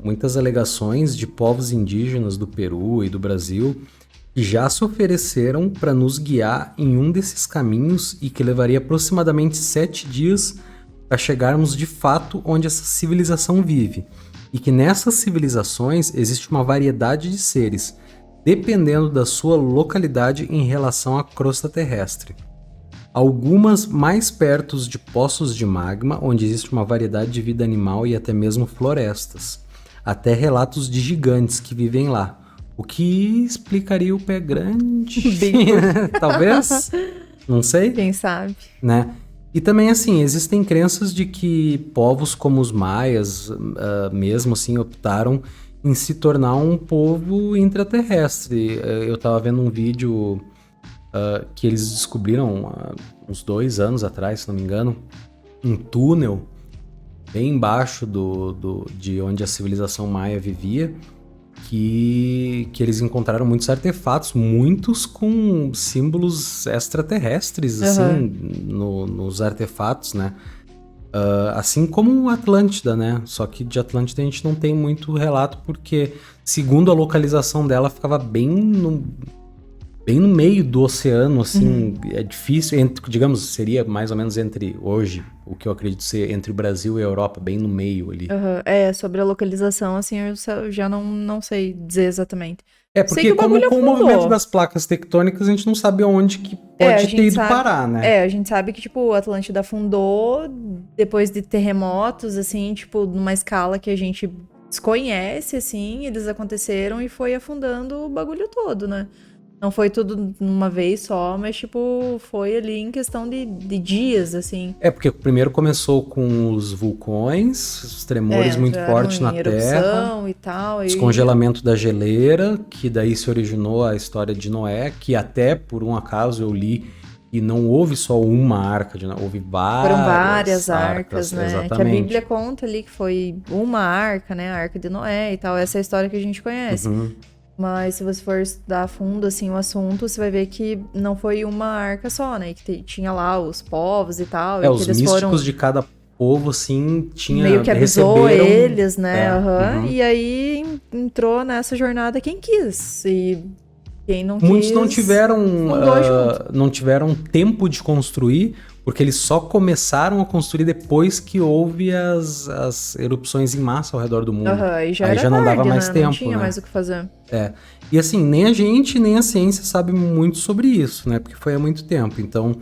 muitas alegações de povos indígenas do Peru e do Brasil que já se ofereceram para nos guiar em um desses caminhos e que levaria aproximadamente 7 dias para chegarmos de fato onde essa civilização vive. e que nessas civilizações existe uma variedade de seres, dependendo da sua localidade em relação à crosta terrestre. Algumas mais perto de poços de magma, onde existe uma variedade de vida animal e até mesmo florestas. Até relatos de gigantes que vivem lá. O que explicaria o pé grande? Talvez? Não sei. Quem sabe? Né? E também, assim, existem crenças de que povos como os maias, mesmo assim, optaram em se tornar um povo intraterrestre. Eu tava vendo um vídeo que eles descobriram uns 2 anos atrás, se não me engano, um túnel bem embaixo de onde a civilização maia vivia, que eles encontraram muitos artefatos, muitos com símbolos extraterrestres, assim, nos artefatos, né? Assim como Atlântida, né? Só que de Atlântida a gente não tem muito relato, porque, segundo a localização dela, ficava bem no meio do oceano, assim, é difícil, digamos, seria mais ou menos entre, hoje, o que eu acredito ser entre o Brasil e a Europa, bem no meio ali. Sobre a localização, assim, eu já não sei dizer exatamente. Porque com o movimento das placas tectônicas, a gente não sabe onde que pode ter ido parar, né? A gente sabe que, tipo, a Atlântida afundou depois de terremotos, assim, tipo, numa escala que a gente desconhece, assim, eles aconteceram e foi afundando o bagulho todo, né? Não foi tudo numa vez só, mas, tipo, foi ali em questão de dias, assim. Porque primeiro começou com os vulcões, os tremores muito fortes na Terra, e tal, descongelamento da geleira, que daí se originou a história de Noé, que até, por um acaso, eu li, e não houve só uma arca, houve várias arcas, né? Exatamente. Que a Bíblia conta ali que foi uma arca, né? A arca de Noé e tal. Essa é a história que a gente conhece. Mas se você for estudar a fundo, assim, o assunto, você vai ver que não foi uma arca só, né? Que tinha lá os povos e tal. E os que eles místicos de cada povo, assim, meio que avisou eles, né? E aí entrou nessa jornada quem quis. E quem não quis... Muitos não tiveram tempo de construir, porque eles só começaram a construir depois que houve as erupções em massa ao redor do mundo. Aí já não dava mais tempo, não tinha mais o que fazer. E assim, nem a gente, nem a ciência sabe muito sobre isso, né? Porque foi há muito tempo. Então,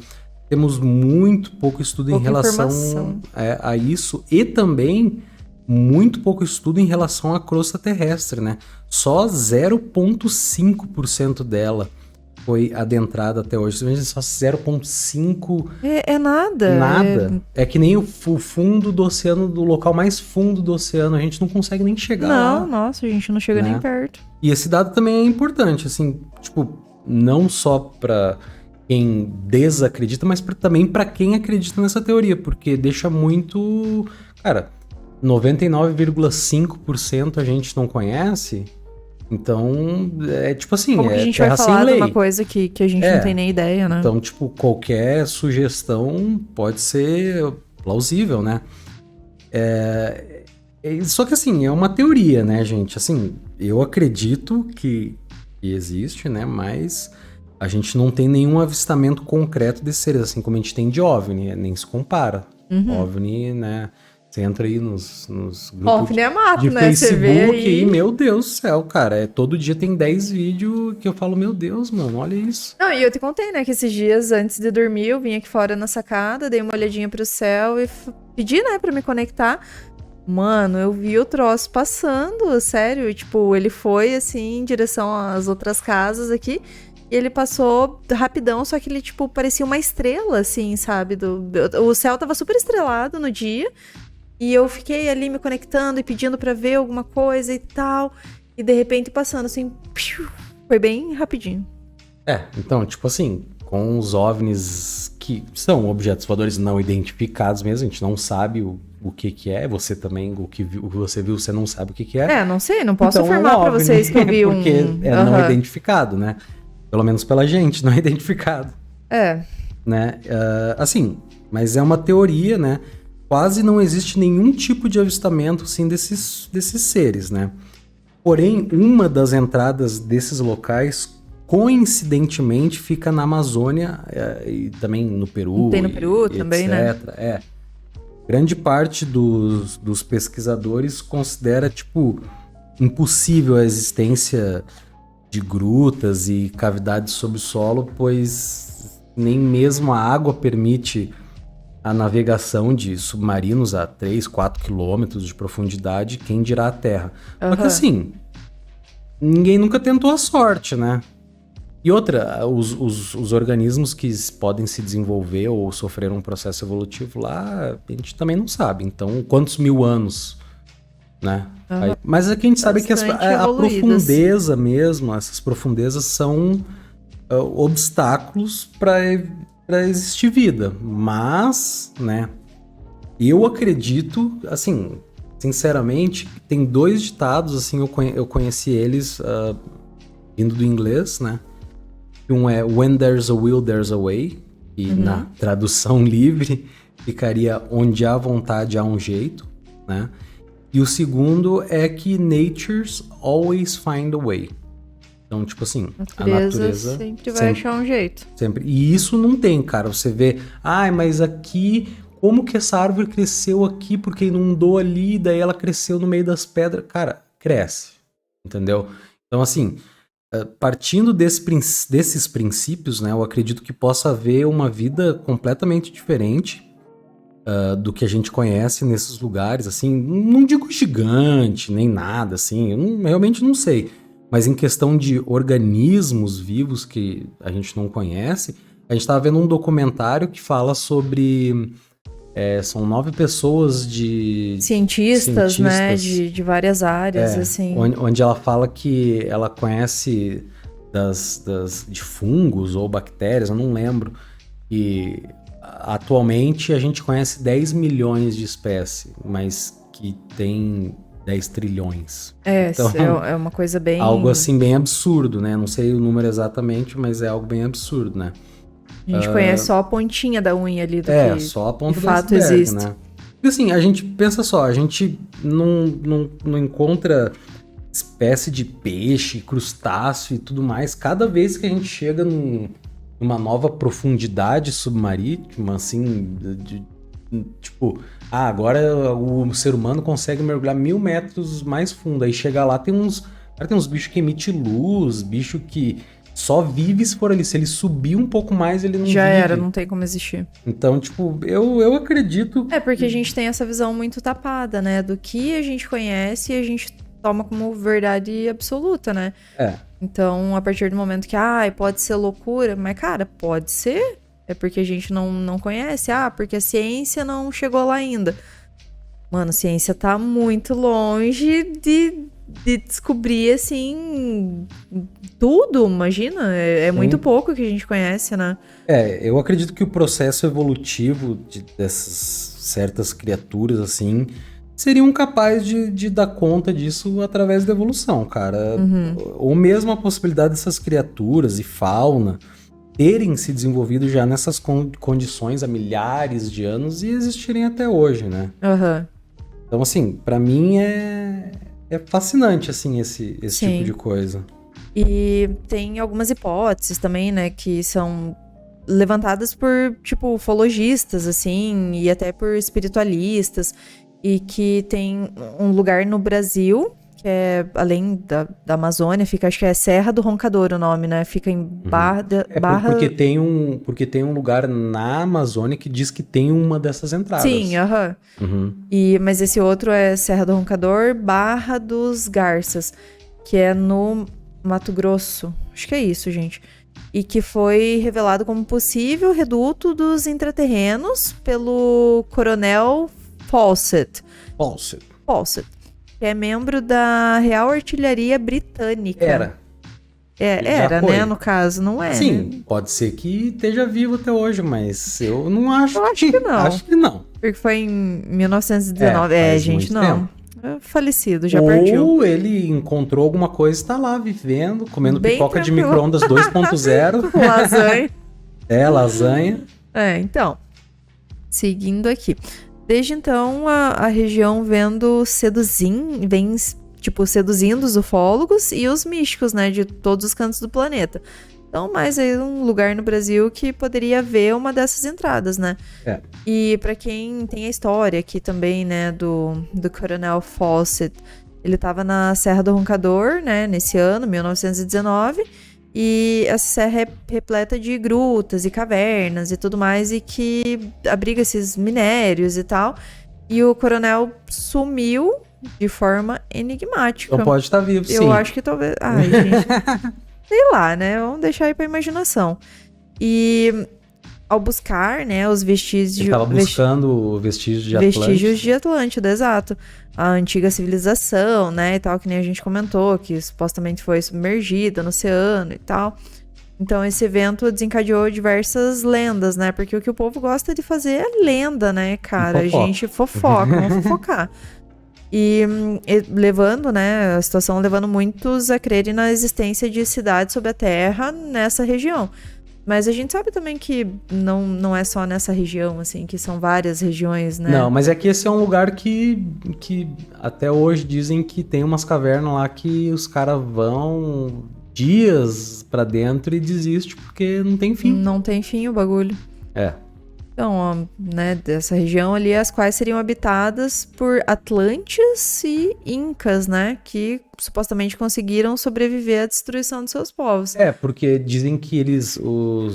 temos muito pouco estudo em relação a isso. E também muito pouco estudo em relação à crosta terrestre, né? Só 0,5% dela foi adentrada até hoje. Só 0,5%. É nada. Nada. É que nem o fundo do oceano, do local mais fundo do oceano, a gente não consegue nem chegar lá. Não, nossa, a gente não chega nem perto. E esse dado também é importante, assim, tipo, não só pra quem desacredita, mas também pra quem acredita nessa teoria, porque deixa muito... Cara, 99,5% a gente não conhece... Então, tipo assim, como que a gente vai falar de uma coisa que a gente não tem nem ideia, né? Então, tipo, qualquer sugestão pode ser plausível, né? Só que assim, é uma teoria, né, gente? Assim, eu acredito que existe, né? Mas a gente não tem nenhum avistamento concreto desses seres, assim como a gente tem de OVNI, nem se compara. OVNI, né? Você entra aí nos grupos de Facebook e, meu Deus do céu, cara, todo dia tem 10 vídeos que eu falo, meu Deus, mano, olha isso. Não, e eu te contei, né, que esses dias antes de dormir eu vim aqui fora na sacada, dei uma olhadinha pro céu e pedi, né, pra me conectar. Mano, eu vi o troço passando, sério, e, tipo, ele foi, assim, em direção às outras casas aqui, e ele passou rapidão, só que ele, tipo, parecia uma estrela, assim, sabe, o céu tava super estrelado no dia. E eu fiquei ali me conectando e pedindo pra ver alguma coisa e tal. E de repente passando assim, foi bem rapidinho. Então, tipo assim, com os OVNIs que são objetos voadores não identificados mesmo, a gente não sabe o que é. Você também, o que você viu, você não sabe o que é. Não sei, não posso afirmar pra vocês que eu vi um... Porque não identificado, né? Pelo menos pela gente, não é identificado. Né? Assim, mas é uma teoria, né? Quase não existe nenhum tipo de avistamento, assim, desses seres, né? Porém, uma das entradas desses locais, coincidentemente, fica na Amazônia e também no Peru. Tem no Peru também, etc. né? grande parte dos pesquisadores considera, tipo, impossível a existência de grutas e cavidades sob o solo, pois nem mesmo a água permite a navegação de submarinos a 3, 4 quilômetros de profundidade, quem dirá a Terra. Só que assim, ninguém nunca tentou a sorte, né? E outra, os organismos que podem se desenvolver ou sofrer um processo evolutivo lá, a gente também não sabe. Então, quantos mil anos, né? Mas aqui a gente sabe que a profundeza mesmo, essas profundezas são obstáculos para existir vida. Mas, né, eu acredito, assim, sinceramente, tem 2 ditados, assim, eu conheci eles vindo do inglês, né? Um é When there's a will, there's a way, e na tradução livre ficaria onde há vontade, há um jeito, né? E o segundo é que natures always find a way. Então, tipo assim, a natureza sempre vai achar um jeito. Sempre. E isso não tem, cara. Você vê, mas aqui, como que essa árvore cresceu aqui porque inundou ali, daí ela cresceu no meio das pedras. Cara, cresce, entendeu? Então, assim, partindo desses princípios, né, eu acredito que possa haver uma vida completamente diferente do que a gente conhece nesses lugares, assim, não digo gigante, nem nada, assim, eu realmente não sei, mas em questão de organismos vivos que a gente não conhece, a gente estava vendo um documentário que fala sobre, são 9 pessoas cientistas, né, de várias áreas, assim. Onde ela fala que ela conhece de fungos ou bactérias, eu não lembro, e atualmente a gente conhece 10 milhões de espécies, mas que tem 10 trilhões. Então, é uma coisa bem... Algo assim bem absurdo, né? Não sei o número exatamente, mas é algo bem absurdo, né? A gente conhece só a pontinha da unha ali do que só a ponta de fato existe. Né? E assim, a gente, pensa só, a gente não encontra espécie de peixe, crustáceo e tudo mais. Cada vez que a gente chega numa nova profundidade submarítima, assim, tipo, agora o ser humano consegue mergulhar 1000 metros mais fundo. Aí chega lá, tem uns bichos que emitem luz, bicho que só vive se for ali. Se ele subir um pouco mais, ele não já vive. era, não tem como existir. Então, tipo, eu acredito... porque a gente tem essa visão muito tapada, né? Do que a gente conhece e a gente toma como verdade absoluta, né? Então, a partir do momento que, pode ser loucura, mas, cara, pode ser. É porque a gente não conhece. Porque a ciência não chegou lá ainda. Mano, a ciência tá muito longe de descobrir, assim, tudo, imagina. É muito pouco que a gente conhece, né? Eu acredito que o processo evolutivo dessas certas criaturas, assim, seriam capazes de dar conta disso através da evolução, cara. Ou mesmo a possibilidade dessas criaturas e fauna terem se desenvolvido já nessas condições há milhares de anos e existirem até hoje, né? Então, assim, pra mim é fascinante, assim, esse tipo de coisa. E tem algumas hipóteses também, né, que são levantadas por, tipo, ufologistas, assim, e até por espiritualistas, e que tem um lugar no Brasil, que é além da Amazônia, fica, acho que é Serra do Roncador o nome, né? Fica em Barra... Porque tem um lugar na Amazônia que diz que tem uma dessas entradas. Sim, mas esse outro é Serra do Roncador, Barra dos Garças, que é no Mato Grosso. Acho que é isso, gente. E que foi revelado como possível reduto dos intraterrenos pelo Coronel Fawcett, que é membro da Real Artilharia Britânica. Era, né, no caso, não é? Sim, né? Pode ser que esteja vivo até hoje, mas eu não acho. Eu acho que não. Acho que não. Porque foi em 1919. Gente, não. Tempo. É falecido, já partiu. Ou ele encontrou alguma coisa e está lá vivendo, comendo bem pipoca tranquilo. de micro-ondas 2.0. Lasanha. Lasanha. Então, seguindo aqui. Desde então, a região seduzindo os ufólogos e os místicos, né, de todos os cantos do planeta. Então, mais aí um lugar no Brasil que poderia ver uma dessas entradas, né? E para quem tem a história aqui também, né, do Coronel Fawcett, ele estava na Serra do Roncador, né, nesse ano, 1919, e essa serra é repleta de grutas e cavernas e tudo mais, e que abriga esses minérios e tal. E o coronel sumiu de forma enigmática. Então pode estar vivo, sim. Eu acho que talvez... Ai, gente... Sei lá, né? Vamos deixar aí pra imaginação. E ao buscar, né, os vestígios... Ele tava buscando vestígios de Atlântida. Vestígios de Atlântida, exato. A antiga civilização, né, e tal, que nem a gente comentou, que supostamente foi submergida no oceano e tal. Então esse evento desencadeou diversas lendas, né? Porque o que o povo gosta de fazer é lenda, né, cara? A gente fofoca, vamos fofocar. E levando, né, a situação levando muitos a crerem na existência de cidades sob a terra nessa região. Mas a gente sabe também que não é só nessa região, assim, que são várias regiões, né? Não, mas é que esse é um lugar que até hoje dizem que tem umas cavernas lá que os caras vão dias pra dentro e desistem porque não tem fim. Não tem fim o bagulho. Então, né, dessa região ali, as quais seriam habitadas por Atlantes e Incas, né, que supostamente conseguiram sobreviver à destruição de seus povos. Porque dizem que o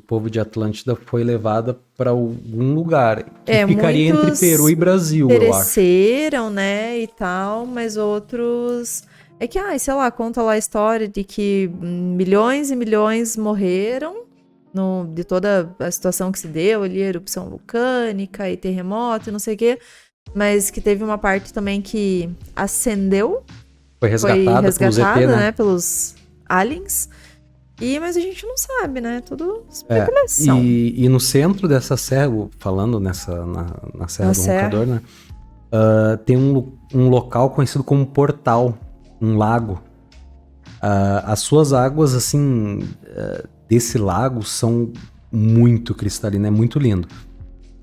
povo de Atlântida foi levado para algum lugar que ficaria entre Peru e Brasil, eu acho. Pereceram, né, e tal, mas outros... É que, sei lá, conta lá a história de que milhões e milhões morreram de toda a situação que se deu ali, erupção vulcânica e terremoto e não sei o quê, mas que teve uma parte também que ascendeu, foi resgatada pelos ET, né? Pelos aliens, mas a gente não sabe, né, tudo especulação. E no centro dessa serra, falando na Serra do Roncador, né, tem um local conhecido como Portal, um lago. As suas águas, assim... desse lago são muito cristalinas, é muito lindo.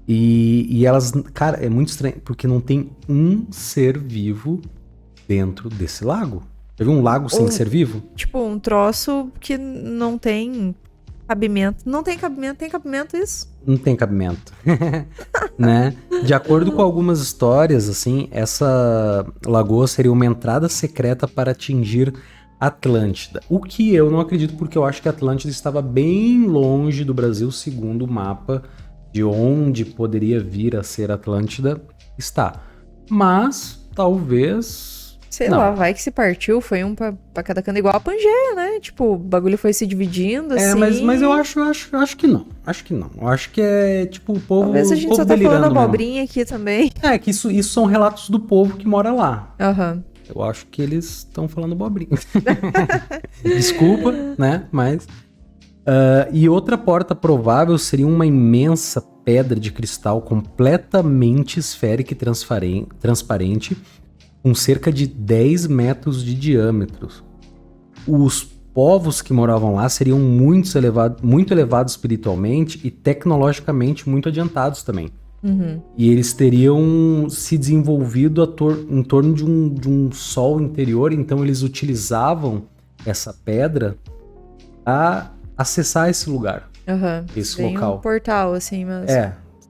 E elas, cara, é muito estranho, porque não tem um ser vivo dentro desse lago. Já viu um lago sem ser vivo? Tipo, um troço que não tem cabimento. Não tem cabimento, tem cabimento isso? Não tem cabimento. Né? De acordo com algumas histórias, assim, essa lagoa seria uma entrada secreta para atingir Atlântida. O que eu não acredito, porque eu acho que Atlântida estava bem longe do Brasil, segundo o mapa de onde poderia vir a ser Atlântida está. Mas, talvez... Sei lá, vai que se partiu, foi um pra cada canto, igual a Pangeia, né? Tipo, o bagulho foi se dividindo, assim... mas eu acho que não. Acho que não. Eu acho que é, tipo, o povo... Talvez a gente só tá falando abobrinha aqui também. Que isso são relatos do povo que mora lá. Aham. Eu acho que eles estão falando bobrinha. Desculpa, né? Mas... e outra porta provável seria uma imensa pedra de cristal completamente esférica e transparente, com cerca de 10 metros de diâmetro. Os povos que moravam lá seriam muito elevados espiritualmente e tecnologicamente muito adiantados também. Uhum. E eles teriam se desenvolvido em torno de um sol interior, então eles utilizavam essa pedra a acessar esse lugar, esse local. Um portal, assim, mesmo.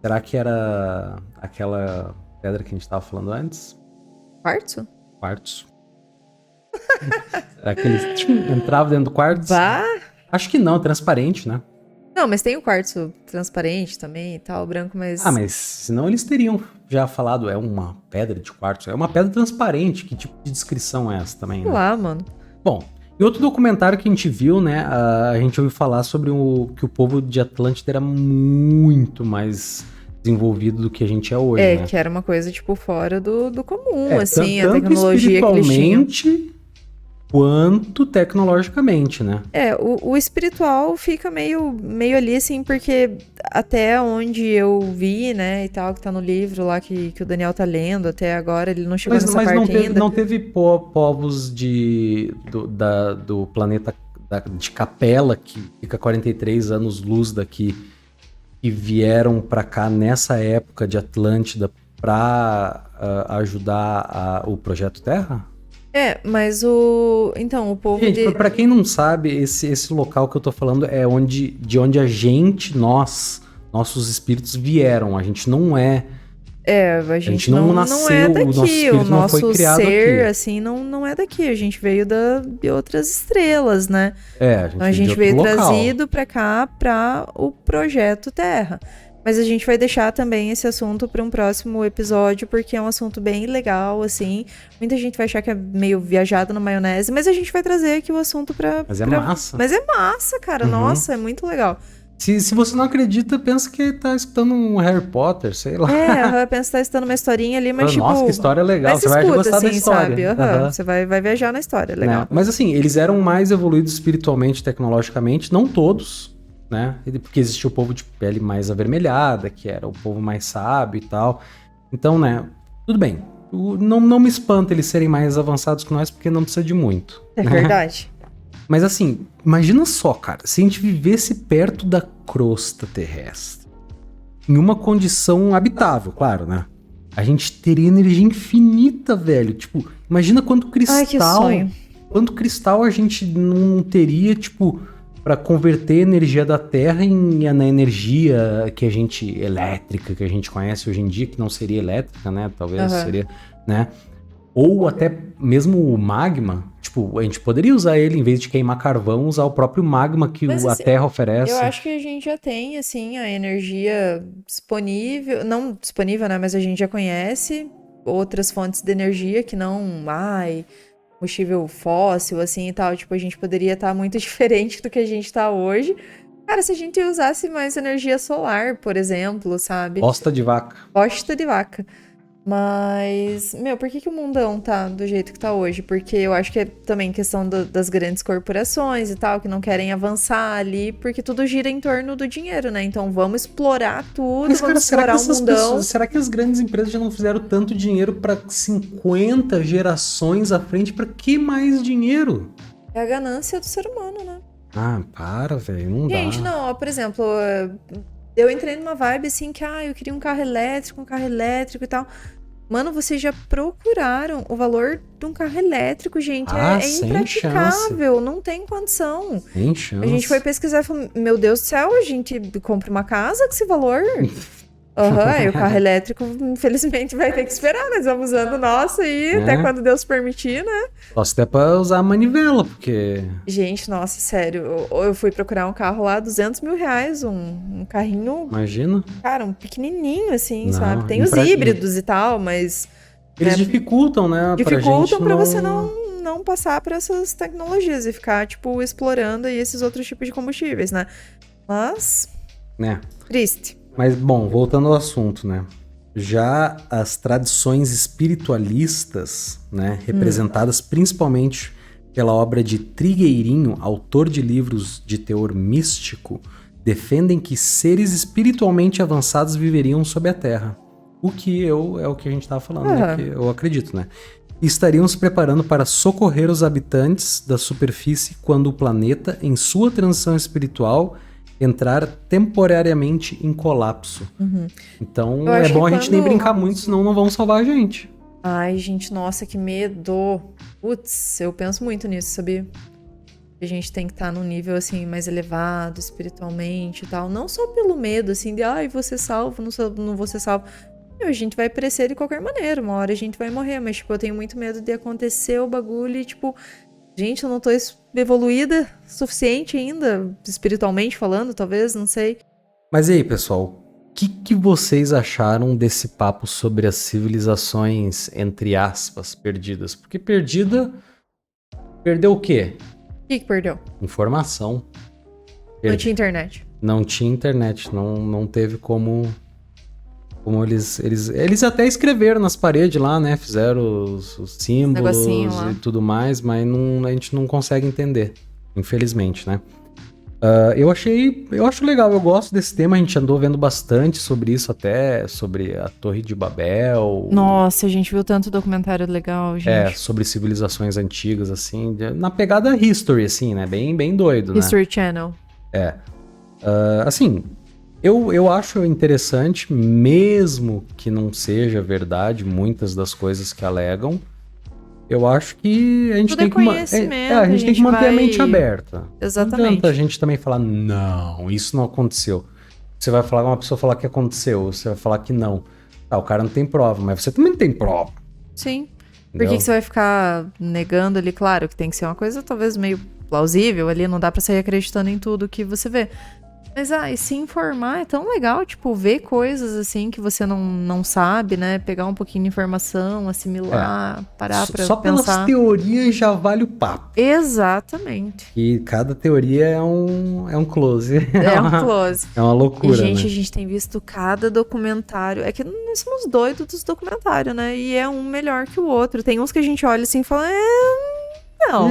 Será que era aquela pedra que a gente estava falando antes? Quartzo? Quartzo. Será que eles entravam dentro do quartzo? Acho que não, transparente, né? Não, mas tem o quartzo transparente também e tal, branco, mas... mas senão eles teriam já falado, é uma pedra de quartzo, é uma pedra transparente, que tipo de descrição é essa também, né? Sei lá, mano. Bom, e outro documentário que a gente viu, né, a gente ouviu falar sobre que o povo de Atlântida era muito mais desenvolvido do que a gente é hoje, né? Que era uma coisa, tipo, fora do comum, assim, a tecnologia que eles tinham. Quanto tecnologicamente, né? O espiritual fica meio ali, assim, porque até onde eu vi, né, e tal, que tá no livro lá que o Daniel tá lendo, até agora ele não chegou nessa parte ainda. Mas não teve povos do planeta de Capela, que fica 43 anos-luz daqui, que vieram pra cá nessa época de Atlântida pra ajudar o Projeto Terra? Mas então, o povo Gente, pra quem não sabe, esse local que eu tô falando é de onde nossos espíritos vieram. A gente não é... a gente não nasceu, é daqui, o nosso espírito o não nosso foi criado ser, aqui. assim, não é daqui, a gente veio de outras estrelas, né? A gente veio local. trazido pra cá, pra o Projeto Terra. Mas a gente vai deixar também esse assunto para um próximo episódio, porque é um assunto bem legal, assim. Muita gente vai achar que é meio viajado na maionese, mas a gente vai trazer aqui o assunto Mas é massa. Mas é massa, cara, nossa, é muito legal. Se você não acredita, pensa que tá escutando um Harry Potter, sei lá. Pensa que tá escutando uma historinha ali, mas Nossa, que história legal, mas você vai gostar assim, da história. Sabe? Você vai viajar na história, legal. Né? Mas assim, eles eram mais evoluídos espiritualmente, tecnologicamente, não todos, né? Porque existia o povo de pele mais avermelhada, que era o povo mais sábio e tal. Então, né, tudo bem. Não me espanta eles serem mais avançados que nós, porque não precisa de muito. É verdade. Mas assim, imagina só, cara, se a gente vivesse perto da crosta terrestre, em uma condição habitável, claro, né? A gente teria energia infinita, velho. Tipo, imagina quanto cristal... Ai, que sonho. Quanto cristal a gente não teria, tipo, para converter a energia da Terra na energia que a gente... elétrica, que a gente conhece hoje em dia, que não seria elétrica, né? Talvez seria, né? Ou até mesmo o magma, tipo, a gente poderia usar ele, em vez de queimar carvão, usar o próprio magma que a Terra oferece. Eu acho que a gente já tem, assim, a energia disponível, não disponível, né, mas a gente já conhece outras fontes de energia que não, combustível fóssil, assim, e tal, tipo, a gente poderia estar muito diferente do que a gente tá hoje. Cara, se a gente usasse mais energia solar, por exemplo, sabe? Bosta de vaca. Bosta de vaca. Mas, por que o mundão tá do jeito que tá hoje? Porque eu acho que é também questão das grandes corporações e tal, que não querem avançar ali, porque tudo gira em torno do dinheiro, né? Então vamos explorar tudo, mas, vamos explorar o mundão. Será que as grandes empresas já não fizeram tanto dinheiro pra 50 gerações à frente? Pra que mais dinheiro? É a ganância do ser humano, né? Ah, para, velho, não dá. Gente, não, por exemplo, eu entrei numa vibe assim que, eu queria um carro elétrico e tal. Mano, vocês já procuraram o valor de um carro elétrico, gente? É impraticável, chance. Não tem condição. Sem chance. A gente foi pesquisar e falou, meu Deus do céu, a gente compra uma casa com esse valor? E o carro elétrico, infelizmente, vai ter que esperar. Nós vamos usando o nosso aí, até quando Deus permitir, né? Posso até pra usar a manivela, porque... Gente, nossa, sério. Eu fui procurar um carro lá, R$200 mil, um carrinho... Imagina. Cara, um pequenininho, assim, sabe? Tem os híbridos e tal, mas... Eles dificultam, né? Dificultam pra você não passar por essas tecnologias e ficar, tipo, explorando aí esses outros tipos de combustíveis, né? Mas... Triste. Mas, bom, voltando ao assunto, né? Já as tradições espiritualistas, né, representadas principalmente pela obra de Trigueirinho, autor de livros de teor místico, defendem que seres espiritualmente avançados viveriam sob a Terra. O que é o que a gente estava falando, né? Que eu acredito, né? E estariam se preparando para socorrer os habitantes da superfície quando o planeta, em sua transição espiritual, entrar temporariamente em colapso. Então é bom a gente nem brincar muito, senão não vão salvar a gente. Ai, gente, nossa, que medo. Putz, eu penso muito nisso, sabia? A gente tem que estar num nível, assim, mais elevado, espiritualmente e tal. Não só pelo medo, assim, de, vou ser salvo, não vou ser salvo. A gente vai perecer de qualquer maneira, uma hora a gente vai morrer. Mas, tipo, eu tenho muito medo de acontecer o bagulho e, tipo... Gente, eu não tô evoluída o suficiente ainda, espiritualmente falando, talvez, não sei. Mas e aí, pessoal, o que vocês acharam desse papo sobre as civilizações, entre aspas, perdidas? Porque perdida... Perdeu o quê? O que perdeu? Informação. Não tinha internet. Não tinha internet, não teve como eles até escreveram nas paredes lá, né? Fizeram os símbolos e tudo mais, mas a gente não consegue entender, infelizmente, né? Eu acho legal, eu gosto desse tema, a gente andou vendo bastante sobre isso até, sobre a Torre de Babel. Nossa, a gente viu tanto documentário legal, gente. Sobre civilizações antigas, assim, na pegada History, assim, né? Bem doido, History Channel. Assim... Eu acho interessante, mesmo que não seja verdade muitas das coisas que alegam, Eu acho que a gente tem que a gente tem que manter a mente aberta. Exatamente. Não adianta a gente também falar, não, isso não aconteceu. Você vai falar, uma pessoa falar que aconteceu, você vai falar que não. Tá, o cara não tem prova, mas você também não tem prova. Sim. Por que você vai ficar negando ali? Claro que tem que ser uma coisa talvez meio plausível ali, não dá pra sair acreditando em tudo que você vê. Mas, e se informar é tão legal, tipo, ver coisas assim que você não sabe, né? Pegar um pouquinho de informação, assimilar, parar pra só pensar. Pelas teorias já vale o papo. Exatamente. E cada teoria é um close. É um close. É uma loucura, e, gente, né? A gente tem visto cada documentário. É que nós somos doidos dos documentários, né? E é um melhor que o outro. Tem uns que a gente olha assim e fala, não.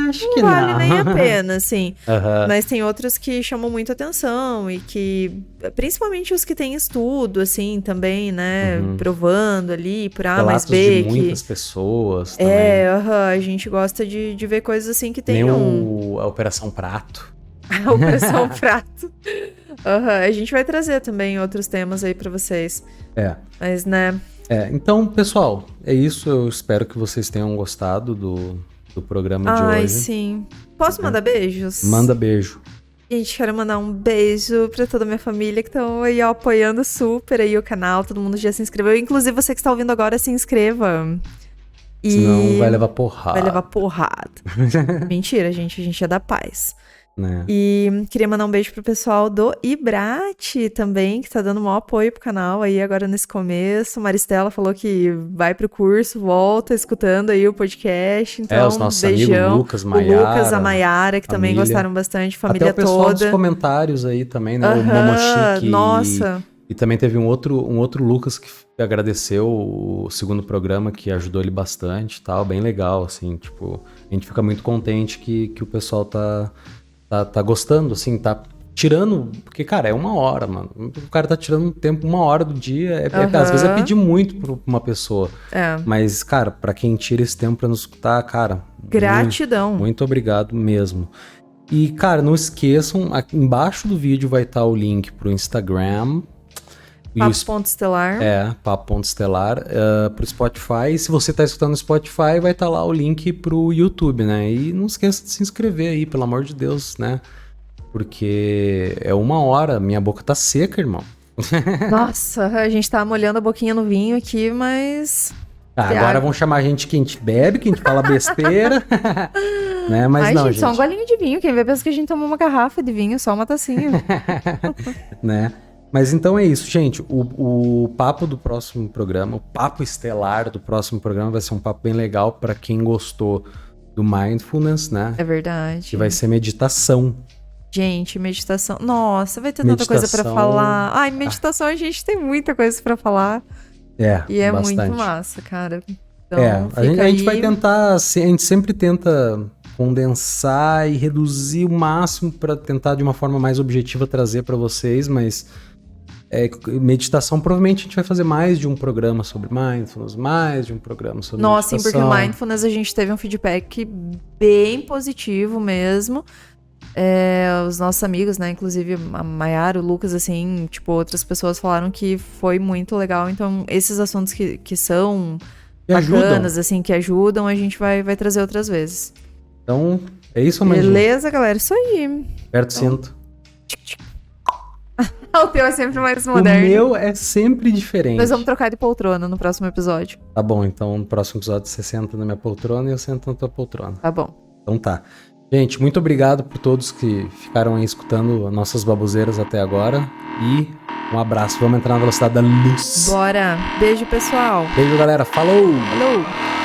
Acho que não vale nem a pena, assim. Uhum. Mas tem outros que chamam muito atenção e que, principalmente os que têm estudo, assim, também, né? Provando ali por A mais B. De muitas pessoas também. A gente gosta de ver coisas assim que tem a Operação Prato. A Operação Prato. A gente vai trazer também outros temas aí pra vocês. Mas, né? Então, pessoal, é isso. Eu espero que vocês tenham gostado do programa de hoje. Ai, sim. Posso mandar beijos? Manda beijo. Gente, quero mandar um beijo pra toda a minha família que estão aí apoiando super aí o canal. Todo mundo já se inscreveu. Inclusive, você que está ouvindo agora, se inscreva. Senão vai levar porrada. Vai levar porrada. Mentira, gente. A gente é da paz. Né? E queria mandar um beijo pro pessoal do Ibrate também, que tá dando o maior apoio pro canal aí agora nesse começo. Maristela falou que vai pro curso, volta escutando aí o podcast. Então, os nossos beijão. Amigos, Lucas, Maiara, o Lucas, a Maiara, que também gostaram bastante, família até o pessoal toda. Dos comentários aí também, né? O Momochique. Nossa. E também teve um outro Lucas que agradeceu o segundo programa, que ajudou ele bastante e tal. Bem legal, assim, tipo, a gente fica muito contente que o pessoal tá gostando, assim, tá tirando, porque, cara, é 1 hora, mano. O cara tá tirando um tempo, 1 hora do dia, às vezes é pedir muito pra uma pessoa. Mas, cara, pra quem tira esse tempo pra nos escutar, cara... Gratidão. Muito obrigado mesmo. E, cara, não esqueçam, aqui embaixo do vídeo vai estar o link pro Instagram... Papo.estelar. Papo.estelar. Pro Spotify. E se você tá escutando no Spotify, vai estar lá o link pro YouTube, né? E não esqueça de se inscrever aí, pelo amor de Deus, né? Porque é 1 hora, minha boca tá seca, irmão. Nossa, a gente tá molhando a boquinha no vinho aqui, mas... agora vão chamar a gente que a gente bebe, que a gente fala besteira. Né? Mas não, gente. Só um golinho de vinho. Quem vê pensa que a gente tomou uma garrafa de vinho, só uma tacinha. Né? Mas então é isso, gente. O papo do próximo programa, o papo estelar do próximo programa vai ser um papo bem legal para quem gostou do Mindfulness, né? É verdade. Que vai ser meditação. Gente, meditação. Nossa, vai ter tanta coisa para falar. Ai, meditação, a gente tem muita coisa para falar. E é bastante. Muito massa, cara. Então, a gente vai tentar, a gente sempre tenta condensar e reduzir o máximo para tentar de uma forma mais objetiva trazer para vocês, mas meditação, provavelmente a gente vai fazer mais de um programa sobre mindfulness, mais de um programa sobre meditação. Sim, porque o mindfulness a gente teve um feedback bem positivo mesmo. Os nossos amigos, né, inclusive a Maiara, o Lucas, assim, tipo, outras pessoas falaram que foi muito legal. Então, esses assuntos que são bacanas, assim, que ajudam, a gente vai trazer outras vezes. Então, é isso, Amandinha. Beleza, galera? Isso aí. Aperta o cinto. O teu é sempre mais moderno. O meu é sempre diferente. Nós vamos trocar de poltrona no próximo episódio. Tá bom, então no próximo episódio você senta na minha poltrona e eu sento na tua poltrona. Tá bom. Então tá. Gente, muito obrigado por todos que ficaram aí escutando nossas baboseiras até agora. E um abraço. Vamos entrar na velocidade da luz. Bora. Beijo, pessoal. Beijo, galera. Falou! Falou!